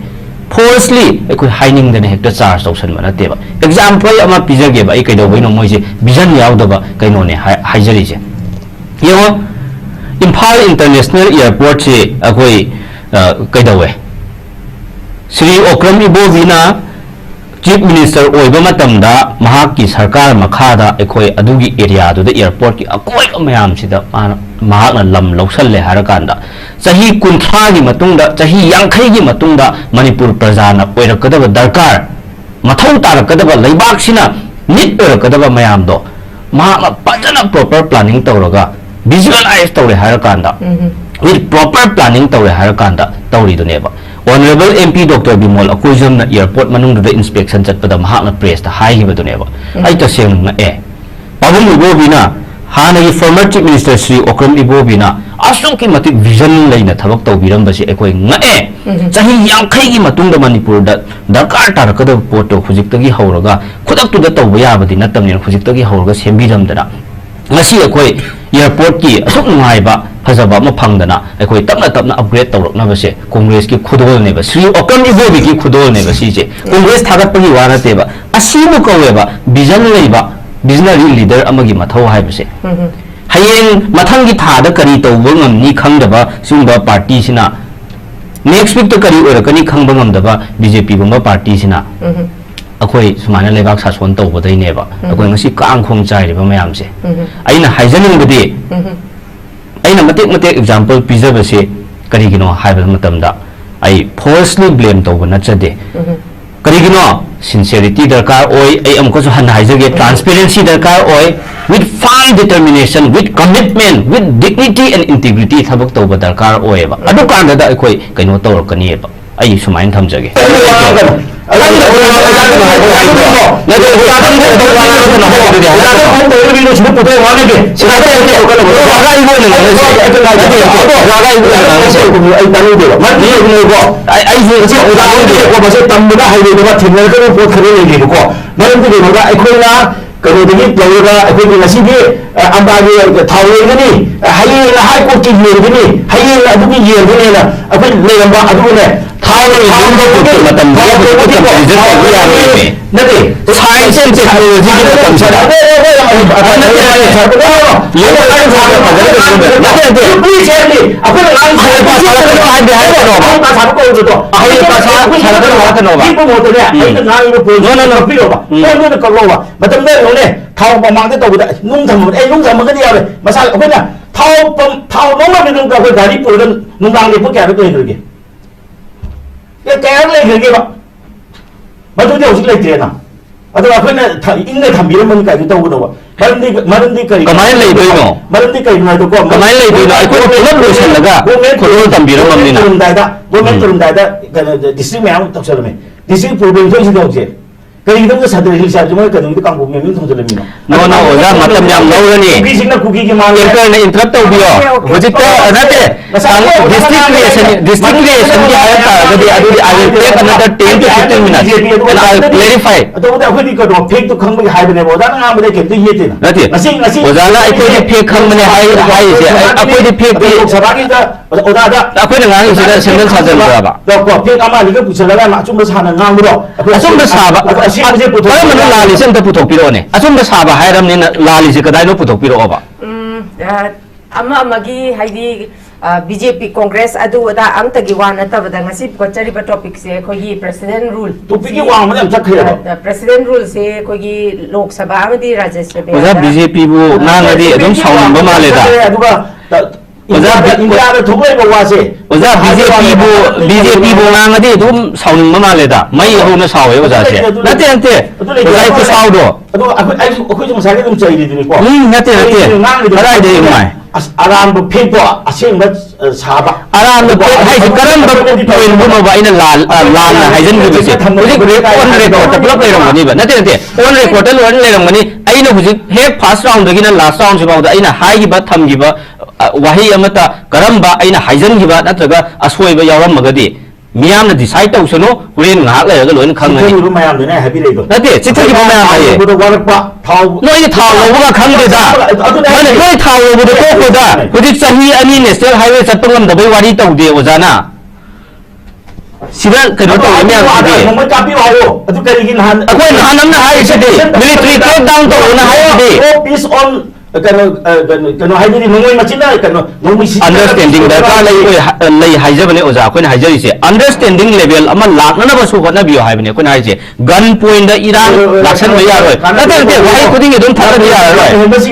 ꯐꯣꯔꯁꯂꯤ ꯑꯩꯈꯣꯏ ꯍꯥꯏꯅꯤꯡꯗꯅ ꯍꯦꯛꯇ ꯆꯥꯔꯖ ꯇꯧꯁꯟꯕ ꯅꯠꯇꯦꯕ ꯑꯦꯛꯖꯥꯝꯄꯜ ꯑꯃ ꯄꯤꯖꯒꯦꯕ ꯑꯩ ꯀꯩꯗꯧꯕꯩꯅꯣ ꯃꯣꯏꯁꯦ ꯚꯤꯖꯟ ꯌꯥꯎꯗꯕ ꯀꯩꯅꯣꯅꯦ ꯍꯥꯏꯖꯔꯤꯁꯦ ꯌꯦꯡꯉꯣ ꯏꯝꯐꯥꯜ ꯏꯟꯇꯔꯅꯦꯁꯅꯦꯜ ꯏꯌꯥꯔꯄꯣꯔꯠꯁꯤ ꯑꯩꯈꯣꯏ ꯀꯩꯗꯧꯋꯦ ꯁ꯭ꯔꯤ ꯑꯣꯀ꯭ꯔꯝ ꯏꯕꯣꯕꯤꯅ चीफ मिनिस्टर ओइबा मतमदा महाकी सरकार मखादा एखोय अदुगी एरियादुदा एयरपोर्ट की अकोय मयामसिदा महाकना लम लौसल्ले हारकांदा चही 30 गी मतुंगदा चही 50 गी मतुंगदा मणिपुर प्रजाना ओइरकदबा दरकार मथौ तारकदबा लैबाकसिना निट ओइरकदबा मयामदो महाकना फजना प्रॉपर प्लानिंग तौरगा विजुअलाइज तौरे हारकांदा विथ प्रॉपर प्लानिंग तौरे हारकांदा तौरीदुनेबा Honorable MP Dr. Bimol Akoijam na airport manungda inspection chatpada mahakna press ta haigibaduneba ai taseng na Pabum Ibobina hanagi former chief minister Sri Okram Ibobina asuki matik vision leina thabak tawbirambasi ekoi nga chahi 50 gi matungda Manipur da darkar tarakada poto hujiktagi hauraga khudaktuda tawba yabadi natamni hujiktagi hauraga sembiramdana ngasi ekoi airport ki asuk nungaiba फजबा म फंगदना अखोय तपना तपना upgrade तौरकनबसे Congress की खुदोल नेबा श्री ओकम इबोबी की खुदोल नेबा सीजे Congress थागतपगी वानतेबा असीमु कवेबा vision लेबा visionary leader अमगी मथौ हाइबसे हयेंग मथंगी थादा करी तौबो ngमनी खंगदबा Sumba party सिना next week तो करी ओरकनी खंगबा ngमदबा बीजेपी गुंबा पार्टी सिना अखोय सुमाना लेबाक सासोन तौबदैनेबा अखोय ngसी कांगखोंग चाइरेबा मयामसे आइना हाइजनिंगबदी अगर मतेक एग्जाम्पल पीजबसे करीगिनो हाइबल मतमदा आई फोर्सली ब्लेम तौब नचदे करीगिनो सिंसियरिटी दरकार ओय आई अमकोसु हन हाइजगे ट्रांसपेरेंसी दरकार ओय with firm determination with commitment with dignity and integrity थबक तौब दरकार ओयबा अदु कांदा अखोय कइनो तौरकनीबा आई सुमाइन थमजगे करोदगी लौरगा अखोई नसीबी अंबागी थावेगनी हयेंग हाई कोर्ट की येरगनी हयेंग अदुगी येरगनेना अखोई लेरंबा अदुने थावे हमबो कोटे मतम नते साइंस एंड टेक्नोलॉजी की मतम सर थाव मांगते तौबदा नुंग थम ए नुंग थमगदि याबे मसाल अखोना थाव नोंगा बिनुंग का गाड़ी पुरदन नुंगांग ले क्या रे तोइरगे ये कैर लेगे बा मधुदे हौसिक लेतेना अदो अखोना इंगे थम्बिरमन का जो तौबदोबा मरमदी करी कमाई लेदोइनो मरमदी करी ना तो को कमाई लेदोइनो अखोय पुलप लोसनलगा खोलो तम्बिरमनिना गवर्नमेंट तुरुमदाइदा डिस्ट्रिक्ट में तौसलमे डिस्ट्रिक्ट प्रॉब्लम थोइसि दौजे ꯀꯔꯤꯒꯤꯗꯃꯛꯇ ꯁꯟꯇ꯭ꯔ ꯍꯤꯜꯁꯥꯏꯕꯁꯤ ꯃꯣꯏ ꯀꯩꯗꯧꯉꯩꯗ ꯀꯥꯡꯕꯨ ꯃꯃꯤꯡ ꯊꯣꯟꯖꯜꯂꯝꯃꯤꯅꯣ No, ꯑꯣꯖꯥ ꯃꯇꯝ ꯌꯥꯝ ꯂꯧꯔꯅꯤ ꯀꯨꯀꯤꯁꯤꯡꯅ ꯀꯨꯀꯤꯒꯤ ꯃꯥꯡ ꯏꯟꯇꯔꯅ ꯏꯟꯇꯔꯞ ꯇꯧꯕꯤꯌꯣ ꯍꯧꯖꯤꯛꯇ ꯅꯠꯇꯦ district creationꯒꯤ ꯍꯥꯏꯔ ꯇꯥꯔꯒꯗꯤ ꯑꯗꯨꯗꯤ I will take another 10 to 15 minutes and I will clarify ꯑꯇꯣꯞꯄꯗ ꯑꯩꯈꯣꯏꯗꯤ ꯀꯩꯅꯣ ꯐꯦꯛꯇꯣ ꯈꯪꯕꯒꯤ ꯍꯥꯏꯕꯅꯦꯕ ꯑꯣꯖꯥꯅ ꯉꯥꯡꯕꯗ ꯀꯩꯝꯇ ꯌꯦꯠꯇꯦꯅ ꯅꯠꯇꯦ ꯑꯣꯖꯥꯅ ꯑꯩꯈꯣꯏꯗꯤ ꯐꯦꯛ ꯈꯪꯕꯅꯦ ꯍꯥꯏꯔꯤꯁꯦ ꯑꯩꯈꯣꯏꯗꯤ ꯐꯦꯛꯇꯤ ꯂꯣꯛ ꯁꯚꯥꯒꯤꯗ ꯑꯣꯖꯥꯗ ꯑꯩꯈꯣꯏꯅ ꯉꯥꯡꯉꯤꯁꯤꯗ ꯁꯦꯝꯖꯤꯟ ꯁꯥꯖꯤꯟꯕ꯭ꯔꯕ ꯐꯦꯛ ꯑꯃ ꯑꯅꯤꯒ ꯄꯨꯁꯜꯂꯒ ꯑꯆꯨꯝꯕ ꯁꯥꯟꯅ ꯉꯥꯡꯕꯗꯣ ꯑꯆꯨꯝꯕ ꯁꯥꯕ ꯀꯔꯝꯕꯅ ꯂꯥꯜꯂꯤꯁꯦ ꯑꯝꯇ ꯄꯨꯊꯣꯛꯄꯤꯔꯛꯑꯣꯅꯦ ꯑꯆꯨꯝꯕ ꯁꯥꯕ ꯍꯥꯏꯔꯕꯅꯤꯅ ꯂꯥꯜꯂꯤꯁꯦ ꯀꯗꯥꯏꯅꯣ ꯄꯨꯊꯣꯛꯄꯤꯔꯛꯑꯣꯕ ꯑꯃ ꯑꯃꯒꯤ ꯍꯥꯏꯗꯤ BJP Congress ꯑꯗꯨ ꯑꯗꯥ ꯑꯝꯇꯒꯤ ꯋꯥ ꯅꯠꯇꯕꯗ ꯉꯁꯤ ꯄꯨꯈꯠꯆꯔꯤꯕ ꯇꯣꯄꯤꯛꯁꯦ ꯑꯩꯈꯣꯏꯒꯤ ꯄ꯭ꯔꯦꯁꯤꯗꯦꯟ ꯔꯨꯜ ꯇꯣꯄꯤꯛꯀꯤ ꯋꯥꯡꯃꯗ ꯌꯥꯝ ꯆꯠꯈ꯭ꯔꯦꯕ ꯄ꯭ꯔꯦꯁꯤꯗꯦꯟ ꯔꯨꯜꯁꯦ ꯑꯩꯈꯣꯏꯒꯤ ꯂꯣꯛ ꯁꯚꯥ ꯑꯃꯗꯤ ꯔꯥꯖ꯭ꯌ ꯑꯣꯖꯥ ꯁꯚꯥꯗ BJPꯕꯨ ꯉꯥꯡꯉꯗꯤ ꯑꯗꯨꯝ ꯁꯥꯎꯅꯤꯡꯕ ꯃꯥꯜꯂꯦꯗ ꯑꯗꯨꯒ ꯏꯟꯗꯤꯌꯥꯗ ꯊꯣꯛꯂꯛꯏꯕ ꯋꯥꯁꯦ ꯑꯣꯖꯥ BJPꯕꯨ ꯉꯥꯡꯉꯗꯤ ꯑꯗꯨꯝ ꯁꯥꯎꯅꯤꯡꯕ ꯃꯥꯜꯂꯦꯗ ꯃꯩ ꯍꯧꯅ ꯁꯥꯎꯋꯦ ꯑꯣꯖꯥꯁꯦ ꯅꯠꯇꯦ ꯑꯣꯖꯥ ꯈꯨꯁꯥꯎꯗꯣ ꯑꯗꯣ ꯑꯩꯈꯣꯏꯁꯨ ꯉꯁꯥꯏꯗꯤ ꯑꯗꯨꯝ ꯆꯩꯔꯤꯗꯨꯅꯤꯀꯣ ꯅꯠꯇꯦ ꯀꯗꯥꯏꯗꯒꯤ ꯏꯃꯥꯏ ꯑꯔꯥꯟꯕ ꯐꯦꯛꯇꯣ ꯑꯁꯦꯡꯕ ꯁꯥꯕ ꯑꯔꯥꯟꯕ ꯐꯦꯛ ꯍꯥꯏꯁꯦ ꯀꯔꯝꯕ ꯄꯣꯏꯟꯠꯕꯨꯅꯣꯕ ꯑꯩꯅ ꯂꯥꯟꯅ ꯍꯥꯏꯖꯟꯈꯤꯕꯁꯦ ꯍꯧꯖꯤꯛ ꯑꯣꯟ ꯔꯦꯀꯣꯔꯗꯇ ꯄꯨꯂꯞ ꯂꯩꯔꯝꯒꯅꯤꯕ ꯅꯠꯇꯦ ꯑꯣꯟ ꯔꯦꯀꯣꯔꯗꯇ ꯂꯣꯏꯅ ꯂꯩꯔꯝꯒꯅꯤ ꯑꯩꯅ ꯍꯧꯖꯤꯛ ꯍꯦꯛ ꯐꯥꯔꯁꯠ ꯔꯥꯎꯟꯗꯒꯤꯅ ꯂꯥꯁꯠ ꯔꯥꯎꯟꯁꯤꯐꯥꯎꯗ ꯑꯩꯅ ꯍꯥꯏꯈꯤꯕ ꯊꯝꯈꯤꯕ ꯋꯥꯍꯩ ꯑꯃꯠꯇ ꯀꯔꯝꯕ ꯑꯩꯅ ꯍꯥꯏꯖꯟꯈꯤꯕ ꯅꯠꯇ꯭ꯔꯒ ꯑꯁꯣꯏꯕ ꯌꯥꯎꯔꯝꯃꯒꯗꯤ ꯃꯤꯌꯥꯝꯅ ꯗꯤꯁꯥꯏꯠ ꯇꯧꯁꯅꯨ ꯍꯣꯔꯦꯟ ꯉꯥꯏꯍꯥꯛ ꯂꯩꯔꯒ ꯂꯣꯏꯅ ꯈꯪꯒꯅꯤ ꯆꯤꯊꯈꯤꯕ ꯃꯌꯥꯝꯗꯨꯅꯦ ꯍꯥꯏꯕꯤꯔꯛꯏꯗꯣ ꯅꯠꯇꯦ ꯆꯤꯊꯈꯤꯕ ꯃꯌꯥꯝ ꯍꯥꯏꯌꯦ ꯋꯥꯔꯛꯄ ꯊꯥꯎ ꯅꯣꯏꯗꯤ ꯊꯥꯎ ꯂꯧꯕꯒ ꯈꯪꯗꯦꯗ ꯅꯣꯏ ꯊꯥꯎ ꯂꯧꯕꯗ ꯇꯣꯛꯄꯗ ꯍꯧꯖꯤꯛ ꯆꯍꯤ 2 ꯅꯦꯁꯅꯦꯜ ꯍꯥꯏꯋꯦ ꯆꯠꯄ ꯉꯝꯗꯕꯩ ꯋꯥꯔꯤ ꯇꯧꯗꯦ ꯑꯣꯖꯥꯅ ꯁꯤꯗ ꯀꯩꯅꯣ ꯇꯧꯋꯦ ꯃꯌꯥꯝꯁꯤꯗꯤ ꯅꯣꯡꯃꯩ ꯀꯥꯞꯄꯤꯌꯨ ꯍꯥꯏꯌꯣ ꯑꯗꯨ ꯀꯔꯤꯒꯤ ꯅꯍꯥꯟ ꯑꯩꯈꯣꯏ ꯅꯍꯥꯟ ꯑꯃꯅ ꯍꯥꯏꯔꯤꯁꯤꯗꯤ ꯃꯤꯂꯤꯇꯔꯤ ꯀ꯭ꯔꯦꯛ ꯗꯥꯎꯟ ꯇꯧꯔꯣꯅ ꯍꯥꯏꯔꯤꯁꯤꯗꯤ ꯄꯤꯁ ꯑꯣꯟ ꯀꯩꯅꯣ ꯍꯥꯏꯗꯤ ꯅꯣꯡꯃꯩ ꯃꯆꯤꯟꯅ ꯀꯩꯅꯣ ꯅꯣꯡꯃꯩ ꯑꯟꯗꯔꯁꯇꯦꯟꯗꯤꯡ ꯗꯔꯀꯥꯔ ꯂꯩ ꯍꯥꯏꯖꯕꯅꯦ ꯑꯣꯖꯥ ꯑꯩꯈꯣꯏꯅ ꯍꯥꯏꯖꯔꯤꯁꯦ ꯑꯟꯗꯔꯁꯇꯦꯟꯗꯤꯡ ꯂꯦꯚꯦꯜ ꯑꯃ ꯂꯥꯛꯅꯅꯕꯁꯨ ꯍꯣꯠꯅꯕꯤꯌꯣ ꯍꯥꯏꯕꯅꯦ ꯑꯩꯈꯣꯏꯅ ꯍꯥꯏꯔꯤꯁꯦ ꯒꯟ ꯄꯣꯏꯟꯗ ꯏꯔꯥꯡ ꯂꯥꯛꯁꯟꯕ ꯌꯥꯔꯣꯏ ꯅꯠꯇꯦ ꯋꯥꯍꯩ ꯈꯨꯗꯤꯡꯒꯤ ꯑꯗꯨꯝ ꯊꯥꯗꯕ ꯌꯥꯔꯔꯣꯏ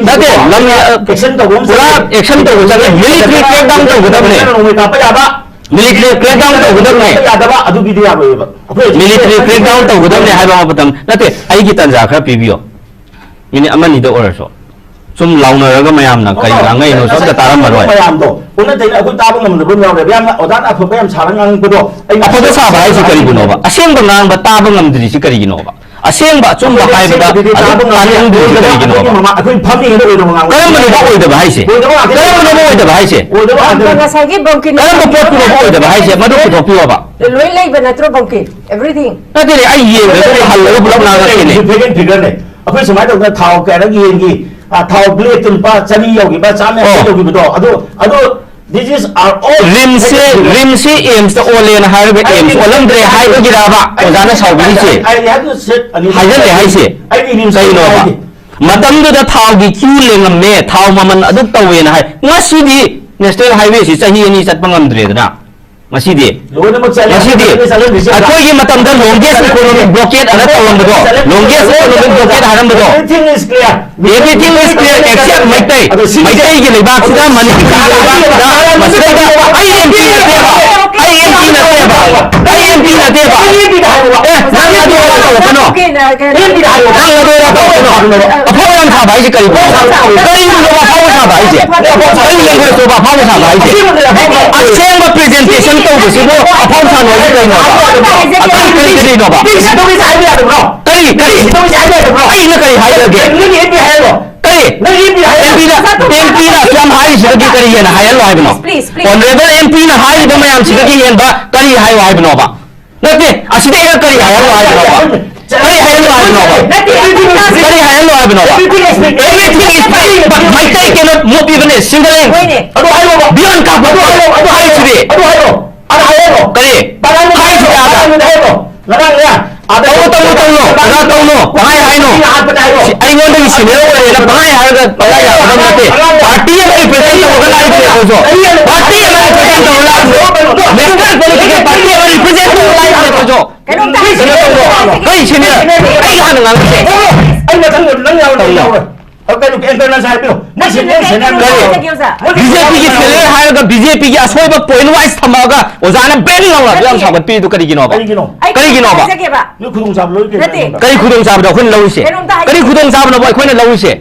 ꯅꯠꯇꯦ ꯂꯝ ꯑꯦꯛꯁꯟ ꯇꯧꯕ ꯄꯨꯔꯥ ꯑꯦꯛꯁꯟ ꯇꯧꯕ ꯆꯠꯂꯦ ꯃꯤꯂꯤꯇꯔꯤ ꯀ꯭ꯔꯦꯛ ꯗꯥꯎꯟ ꯇꯧꯒꯗꯕꯅꯦ ꯅꯣꯡꯃꯩ ꯀꯥꯞꯄ ꯌꯥꯕ military crackdown tꯧꯒꯗꯕꯅꯦ ꯌꯥꯗꯕ ꯑꯗꯨꯒꯤꯗꯤ ꯌꯥꯔꯣꯏꯕ military crackdown tꯧꯒꯗꯕꯅꯦ ꯍꯥꯏꯕ ꯃꯇꯝ ꯅꯠꯇꯦ ꯑꯩꯒꯤ ꯇꯟꯖꯥ ꯈꯔ ꯄꯤꯕꯤꯌꯣ ꯃꯤꯅꯤꯠ ꯑꯃꯅꯤꯗ ꯑꯣꯏꯔꯁꯨ ꯁꯨꯝ ꯂꯥꯎꯅꯔꯒ ꯃꯌꯥꯝꯅ ꯀꯩ ꯉꯥꯡꯉꯩꯅꯣ ꯁꯣꯝꯗ ꯇꯥꯔꯝꯃꯔꯣꯏ ꯃꯌꯥꯝꯗꯣ ꯎꯟꯅ ꯇꯩꯅ ꯑꯩꯈꯣꯏ ꯇꯥꯕ ꯉꯝꯗꯕ ꯌꯥꯎꯔꯦꯕ ꯌꯥꯝꯅ ꯑꯣꯖꯥꯅ ꯑꯐꯕ ꯌꯥꯝ ꯁꯥꯔ ꯉꯥꯡꯕꯗꯣ ꯑꯐꯕ ꯁꯥꯕ ꯍꯥꯏꯁꯤ ꯀꯔꯤꯒꯤꯅꯣꯕ ꯑꯁꯦꯡꯕ ꯉꯥꯡꯕ ꯇꯥꯕ ꯉꯝꯗ꯭ꯔꯤꯁꯤ ꯀꯔꯤꯒꯤꯅꯣꯕ ꯑꯁꯦꯡꯕ ꯑꯆꯨꯝꯕ ꯍꯥꯏꯕꯗ ꯑꯗꯨꯝ ꯇꯥꯅꯤꯡꯗ꯭ꯔꯤꯁꯤ ꯀꯔꯤꯒꯤꯅꯣꯕ ꯑꯩꯈꯣꯏ ꯐꯝꯃꯤꯉꯩꯗ ꯑꯣꯏꯗꯕ ꯉꯥꯡꯕ ꯀꯔꯝꯕꯅꯣꯕ ꯑꯣꯏꯗꯕ ꯍꯥꯏꯁꯦ ꯀꯔꯝꯕꯅꯣꯕ ꯑꯣꯏꯗꯕ ꯍꯥꯏꯁꯦ ꯉꯁꯥꯏꯒꯤ ꯕꯪꯀꯤꯟ ꯀꯔꯝꯕ ꯄꯣꯠꯇꯨꯅꯣꯕ ꯑꯣꯏꯗꯕ ꯍꯥꯏꯁꯦ ꯃꯗꯨ ꯄꯨꯊꯣꯛꯄꯤꯌꯣꯕ ꯂꯣꯏ ꯂꯩꯕ ꯅꯠꯇ꯭ꯔꯣ ꯕꯪꯀꯤꯟ everything ꯅꯠꯇꯦ ꯑꯩ ꯌꯦꯡꯒꯗꯕ ꯍꯜꯂꯒ ꯄꯨꯂꯞ ꯉꯥꯡꯉꯛꯀꯦꯅꯦ ꯐꯤꯒꯔ ꯐꯤꯒꯔꯅꯦ ꯑꯩꯈꯣꯏ ꯁꯨꯃꯥꯏꯅ ꯇꯧꯗꯅ ꯊꯥꯎ ꯀꯌꯥꯔꯛ ꯌꯦꯡꯒꯤ ꯊꯥꯎ ꯕ꯭ꯂꯦꯛꯇ ꯂꯨꯄꯥ 100 ꯌꯧꯈꯤꯕ 150 ꯌꯧꯈꯤꯕꯗꯣ ꯑꯗꯣ this is our all ꯔꯤꯝꯁꯤ ꯑꯦꯝꯁꯇ ꯑꯣꯜꯂꯦꯅ ꯍꯥꯏꯔꯒ ꯑꯦꯝꯁ ꯑꯣꯜꯂꯝꯗ꯭ꯔꯦ ꯍꯥꯏꯕꯒꯤꯔꯕ ꯑꯣꯖꯥꯅ ꯁꯥꯎꯕꯤꯔꯤꯁꯦ ꯍꯥꯏꯖꯜꯂꯦ ꯍꯥꯏꯁꯦ ꯀꯩꯅꯣꯕ ꯃꯇꯝꯗꯨꯗ ꯊꯥꯎꯒꯤ ꯀ꯭ꯌꯨ ꯂꯦꯡꯉꯝꯃꯦ ꯊꯥꯎ ꯃꯃꯜ ꯑꯗꯨꯛ ꯇꯧꯋꯦꯅ ꯍꯥꯏ ꯉꯁꯤꯗꯤ ꯅꯦꯁꯅꯦꯜ ꯍꯥꯏꯋꯦꯁꯤ ꯆꯍꯤ 2 ꯆꯠꯄ ꯉꯝꯗ꯭ꯔꯦꯗꯅ ꯉꯁꯤꯗꯤ ꯑꯩꯈꯣꯏꯒꯤ ꯃꯇꯝꯗ ꯂꯣꯡꯒꯦꯁ ꯏꯀꯣꯅꯣꯃꯤꯛ ꯕ꯭ꯂꯣꯀꯦꯠ ꯑꯅ ꯇꯧꯔꯝꯕꯗꯣ ꯂꯣꯡꯒꯦꯁ ꯏꯀꯣꯅꯣꯃꯤꯛ ꯕ꯭ꯂꯣꯀꯦꯠ ꯍꯥꯏꯔꯝꯕꯗꯣ everything is clear except ꯃꯩꯇꯩꯒꯤ ꯂꯩꯕꯥꯛꯁꯤꯗ ꯃꯅꯤꯄꯨꯔꯒꯤ ꯂꯩꯕꯥꯛꯁꯤꯗ ꯃꯁꯤꯗꯩꯗ ꯑꯩ MP ꯅꯠꯇꯦꯕ ꯅꯪ ꯑꯗꯨ ꯇꯧꯔꯛꯀꯅꯣ ꯑꯐꯥꯎ ꯌꯥꯝ ꯁꯥꯕ ꯍꯥꯏꯁꯦ ꯀꯔꯤꯅꯣꯕ ꯑꯐꯥꯎ ꯁꯥꯕ ꯍꯥꯏꯁꯦ ꯀꯔꯤ ꯂꯩꯈ꯭ꯔꯁꯨꯕ ꯑꯐꯥꯎ ꯁꯥꯕ ꯍꯥꯏꯁꯦ ꯑꯁꯦꯡꯕ ꯄ꯭ꯔꯖꯦꯟꯇꯦꯁꯟ ꯇꯧꯕꯁꯤꯕꯨ ꯑꯐꯥꯎ ꯁꯥꯕ ꯍꯥꯏꯁꯦ ꯀꯔꯤꯅꯣꯕ ꯑꯩꯅ ꯀꯔꯤ ꯍꯥꯏꯔꯒꯦ MPꯅ ꯌꯥꯝ ꯍꯥꯏꯔꯤꯁꯤꯗꯒꯤ ꯀꯔꯤ ꯍꯦꯟꯅ ꯍꯥꯏꯍꯜꯂꯣ ꯍꯥꯏꯕꯅꯣ ꯑꯣꯅꯔꯦꯕꯜ MPꯅ ꯍꯥꯏꯔꯤꯕ ꯃꯌꯥꯝꯁꯤꯗꯒꯤ ꯍꯦꯟꯕ ꯀꯔꯤ ꯍꯥꯏꯌꯣ ꯍꯥꯏꯕꯅꯣꯕ ꯅꯠꯇꯦ ꯑꯁꯤꯗ ꯑꯩꯅ ꯀꯔꯤ ꯍꯥꯏꯍꯜꯂꯣ ꯍꯥꯏꯕꯅꯣꯕ करी हायलो everything is fine but Maitai cannot move even a single inch beyond ka kari ꯑꯩꯉꯣꯟꯗꯒꯤ ꯁꯤꯅꯤꯌꯔ ꯑꯣꯏꯔꯦꯅ ꯄꯪꯍꯥꯏ ꯍꯥꯏꯔꯒ ꯄꯪꯍꯥꯏ ꯌꯥꯒꯗꯕ ꯅꯠꯇꯦ ꯄꯥꯔꯇꯤ ꯑꯃ ꯔꯤꯄ꯭ꯔꯦꯖꯦꯟꯠ ꯇꯧꯔꯒ ꯂꯥꯛꯏꯁꯦ ꯑꯩꯈꯣꯏꯁꯨ ꯄꯥꯔꯇꯤ ꯑꯃ ꯔꯤꯄ꯭ꯔꯦꯖꯦꯟꯠ ꯇꯧꯔꯒ ꯂꯥꯛꯏꯁꯦ ꯅꯦꯁꯅꯦꯜ ꯄꯣꯂꯤꯇꯤꯀꯦꯜ ꯄꯥꯔꯇꯤ ꯑꯃ ꯔꯤꯄ꯭ꯔꯦꯖꯦꯟꯠ ꯇꯧꯔꯒ ꯂꯥꯛꯏꯁꯦ ꯑꯩꯈꯣꯏꯁꯨ ꯀꯔꯤ ꯁꯤꯅꯤꯌꯔ ꯑꯩꯒ ꯍꯥꯟꯅ ꯉꯥꯡꯉꯛꯁꯦ ꯑꯩ ꯃꯊꯪ ꯅꯪ ꯌꯥꯎꯔꯣ BJPꯒꯤ ꯐꯦꯂꯤꯌꯔ ꯍꯥꯏꯔꯒ BJPꯒꯤ ꯑꯁꯣꯏꯕ ꯄꯣꯏꯟꯠ ꯋꯥꯏꯁ ꯊꯝꯃꯒ ꯑꯣꯖꯥꯅ ꯕꯦꯟ ꯂꯥꯎꯅ ꯌꯥꯝ ꯁꯥꯎꯒꯠꯄꯤꯔꯤꯗꯨ ꯀꯔꯤꯒꯤꯅꯣꯕ ꯀꯔꯤ ꯈꯨꯗꯣꯡꯆꯥꯕꯗꯣ ꯑꯩꯈꯣꯏꯅ ꯂꯧꯔꯤꯁꯦ ꯀꯔꯤ ꯈꯨꯗꯣꯡꯆꯥꯕꯅꯣꯕ ꯑꯩꯈꯣꯏꯅ ꯂꯧꯔꯤꯁꯦ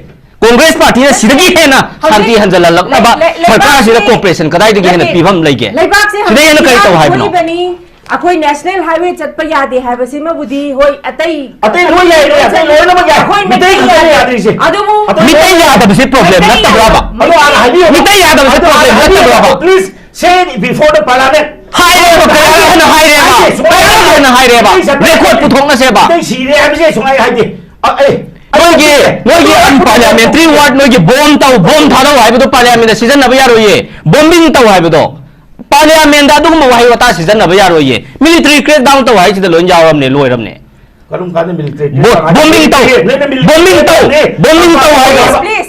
ꯀꯣꯡꯒ꯭ꯔꯦꯁ ꯄꯥꯔꯇꯤꯅ ꯁꯤꯗꯒꯤ ꯍꯦꯟꯅ ꯁꯥꯟꯇꯤ ꯍꯟꯖꯜꯍꯜꯂꯛꯅꯕ ꯁꯔꯀꯥꯔꯁꯤꯗ ꯀꯣꯑꯣꯄꯔꯦꯁꯟ ꯀꯗꯥꯏꯗꯒꯤ ꯍꯦꯟꯅ ꯄꯤꯐꯝ ꯂꯩꯒꯦ ꯁꯤꯗ ꯍꯦꯟꯅ ꯀꯔꯤ ꯇꯧ ꯍꯥꯏꯕꯅꯣ अखोई नेशनल हाईवे चटप यादे हाइबसिमबुदी होय अतै अतै लोय याय अतै लोय न बया मिटै याय यादरिसे अदुमु मिटै यादबसे प्रॉब्लम नत्तब्राबा अदो आन हाइबी मिटै यादबसे प्रॉब्लम नत्तब्राबा please say before the parliament हाइरेबा कयाना हाइरेबा रेकॉर्ड पुथोंना सेबा मिटै सिरे हाइबसे सुंगाय हाइदे ए नोगी पार्लियामेंट्री वार्ड नोगी बोम थादो हाइबदो पार्लियामेंट सिजननबा यारोये बोम्बिंग तौ हाइबदो पार्लियामेंट अदुगुम वाहि वता सिजननबा यारोये मिलिटरी क्रैक डाउन तौ हाइसिदा लोइन जावरमने लोइरमने करुम काने मिलिटरी बोम्बिंग तौ हाइबा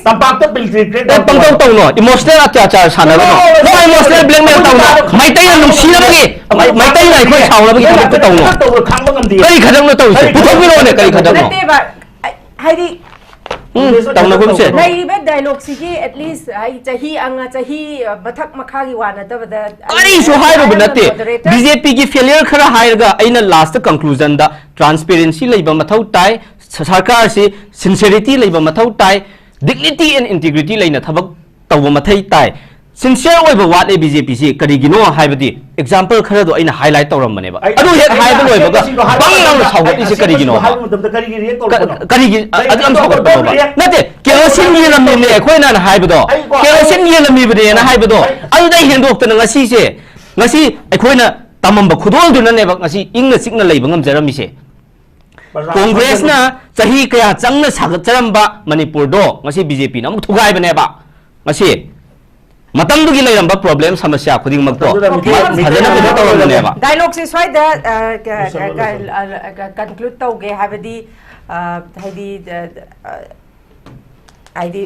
तंपाक तो मिलिटरी क्रैक पंतौ तौ नो इमोशनल अत्याचार सानबा नो इमोशनल ब्लैकमेल तौ नो मैतै नुसिनबगी मैतै नै खोइ सावनबगी थबक तौ नो खांबा ngam di कई खदंनो तौ से पुथोबिरोने कई खदंनो नतेबा हाइदी तौनगुमसे लाइबे डायलॉग सिगी एटलीस्ट हाइ चाही अंगा चाही मथक मखागी वाना तबदा करीसु हाइरब नते बीजेपी की फेलियर खरा हाइरगा अइना लास्ट कंक्लूजन दा ट्रांसपेरेंसी लेबा मथौ ताई सरकार से सिंसियरिटी लेबा मथौ ताई डिग्निटी एंड इंटीग्रिटी लेना थबक तव मथै ताई सिंसियर ओइबा वाले बीजेपी से करिगिनो हाइबदी एग्जांपल खरा दो अइना हाइलाइट तौरमनेबा अदु हेक हाइबा लोइबगा बंगलाउन साउगती से करिगिनो करिगी अदु हम साउगतबा नते केरोसिन येलमने अखोइना हाइबदो केरोसिन येलमीबदे ना हाइबदो अदुदा हेंदोक्तन ngasi से ngasi अखोइना तमंबा खुदोल दुननेबा ngasi इंगना सिगना लेबा ngamjaramiसे कांग्रेस ना चाही कया चंगना सागचरम्बा मणिपुर दो ngasi बीजेपी ना मुक थुगाइबनेबा ngasi मतंदुगी लेरंबा प्रॉब्लम समस्या खुदिंग मक्तो फजना बिनो तौरमनेबा डायलॉग से स्वाइदा कंक्लूड तौगे हाबदी हाइदी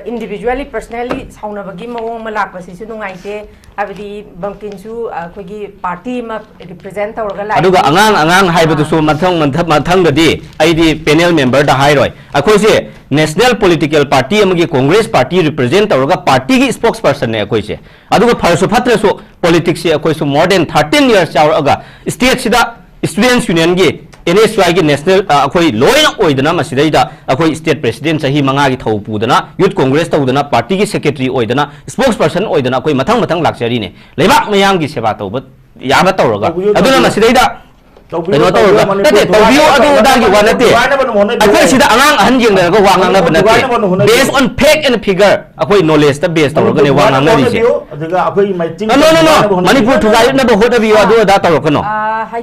इंडिविजुअली पर्सनली साउनबगी मवोंग मलाकपसिसु नुंगाइते हाबदी बंकिनसु अखोगी पार्टी मा रिप्रेजेंट तौरगा लाई अदुगा अंगांग हाइबदुसु मथंगदी आइदी पैनल मेंबर दा हाइरोय अखोइसे नेशनल पॉलिटिकल पार्टी अमगी कांग्रेस पार्टी रिप्रेजेंट तौरगा पार्टी की स्पोक्स पर्सन ने अखोइसे अदुगा फरसु फत्रसु पॉलिटिक्स से अखोइसु मोर देन 13 इयर्स चावरगा स्टेट सिदा स्टूडेंट्स यूनियन की NSY की नेशनल अखोई लोइन ओइदना मसिदैदा अखोई स्टेट प्रेसिडेंट सही मंगा की थौ पुदना यूथ कांग्रेस तौदना पार्टी की सेक्रेटरी ओइदना स्पोक्स पर्सन ओइदना अखोई मथंग लाक्चरी ने लेबाक मयांग की सेवा तौब याबा तौरगा अदुना मसिदैदा कनो तौरगा नते तौबियो अदु उदागी वानते अखोई सिदा अंगांग अहन जेंगरगा वांगांग बनते based on fact and figure अखोई नॉलेज ता बेस तौरगा ने वांगांग रिसे अदुगा अखोई मैचिंग नो मणिपुर थुगाई न होटबियो अदु अदा तौरकनो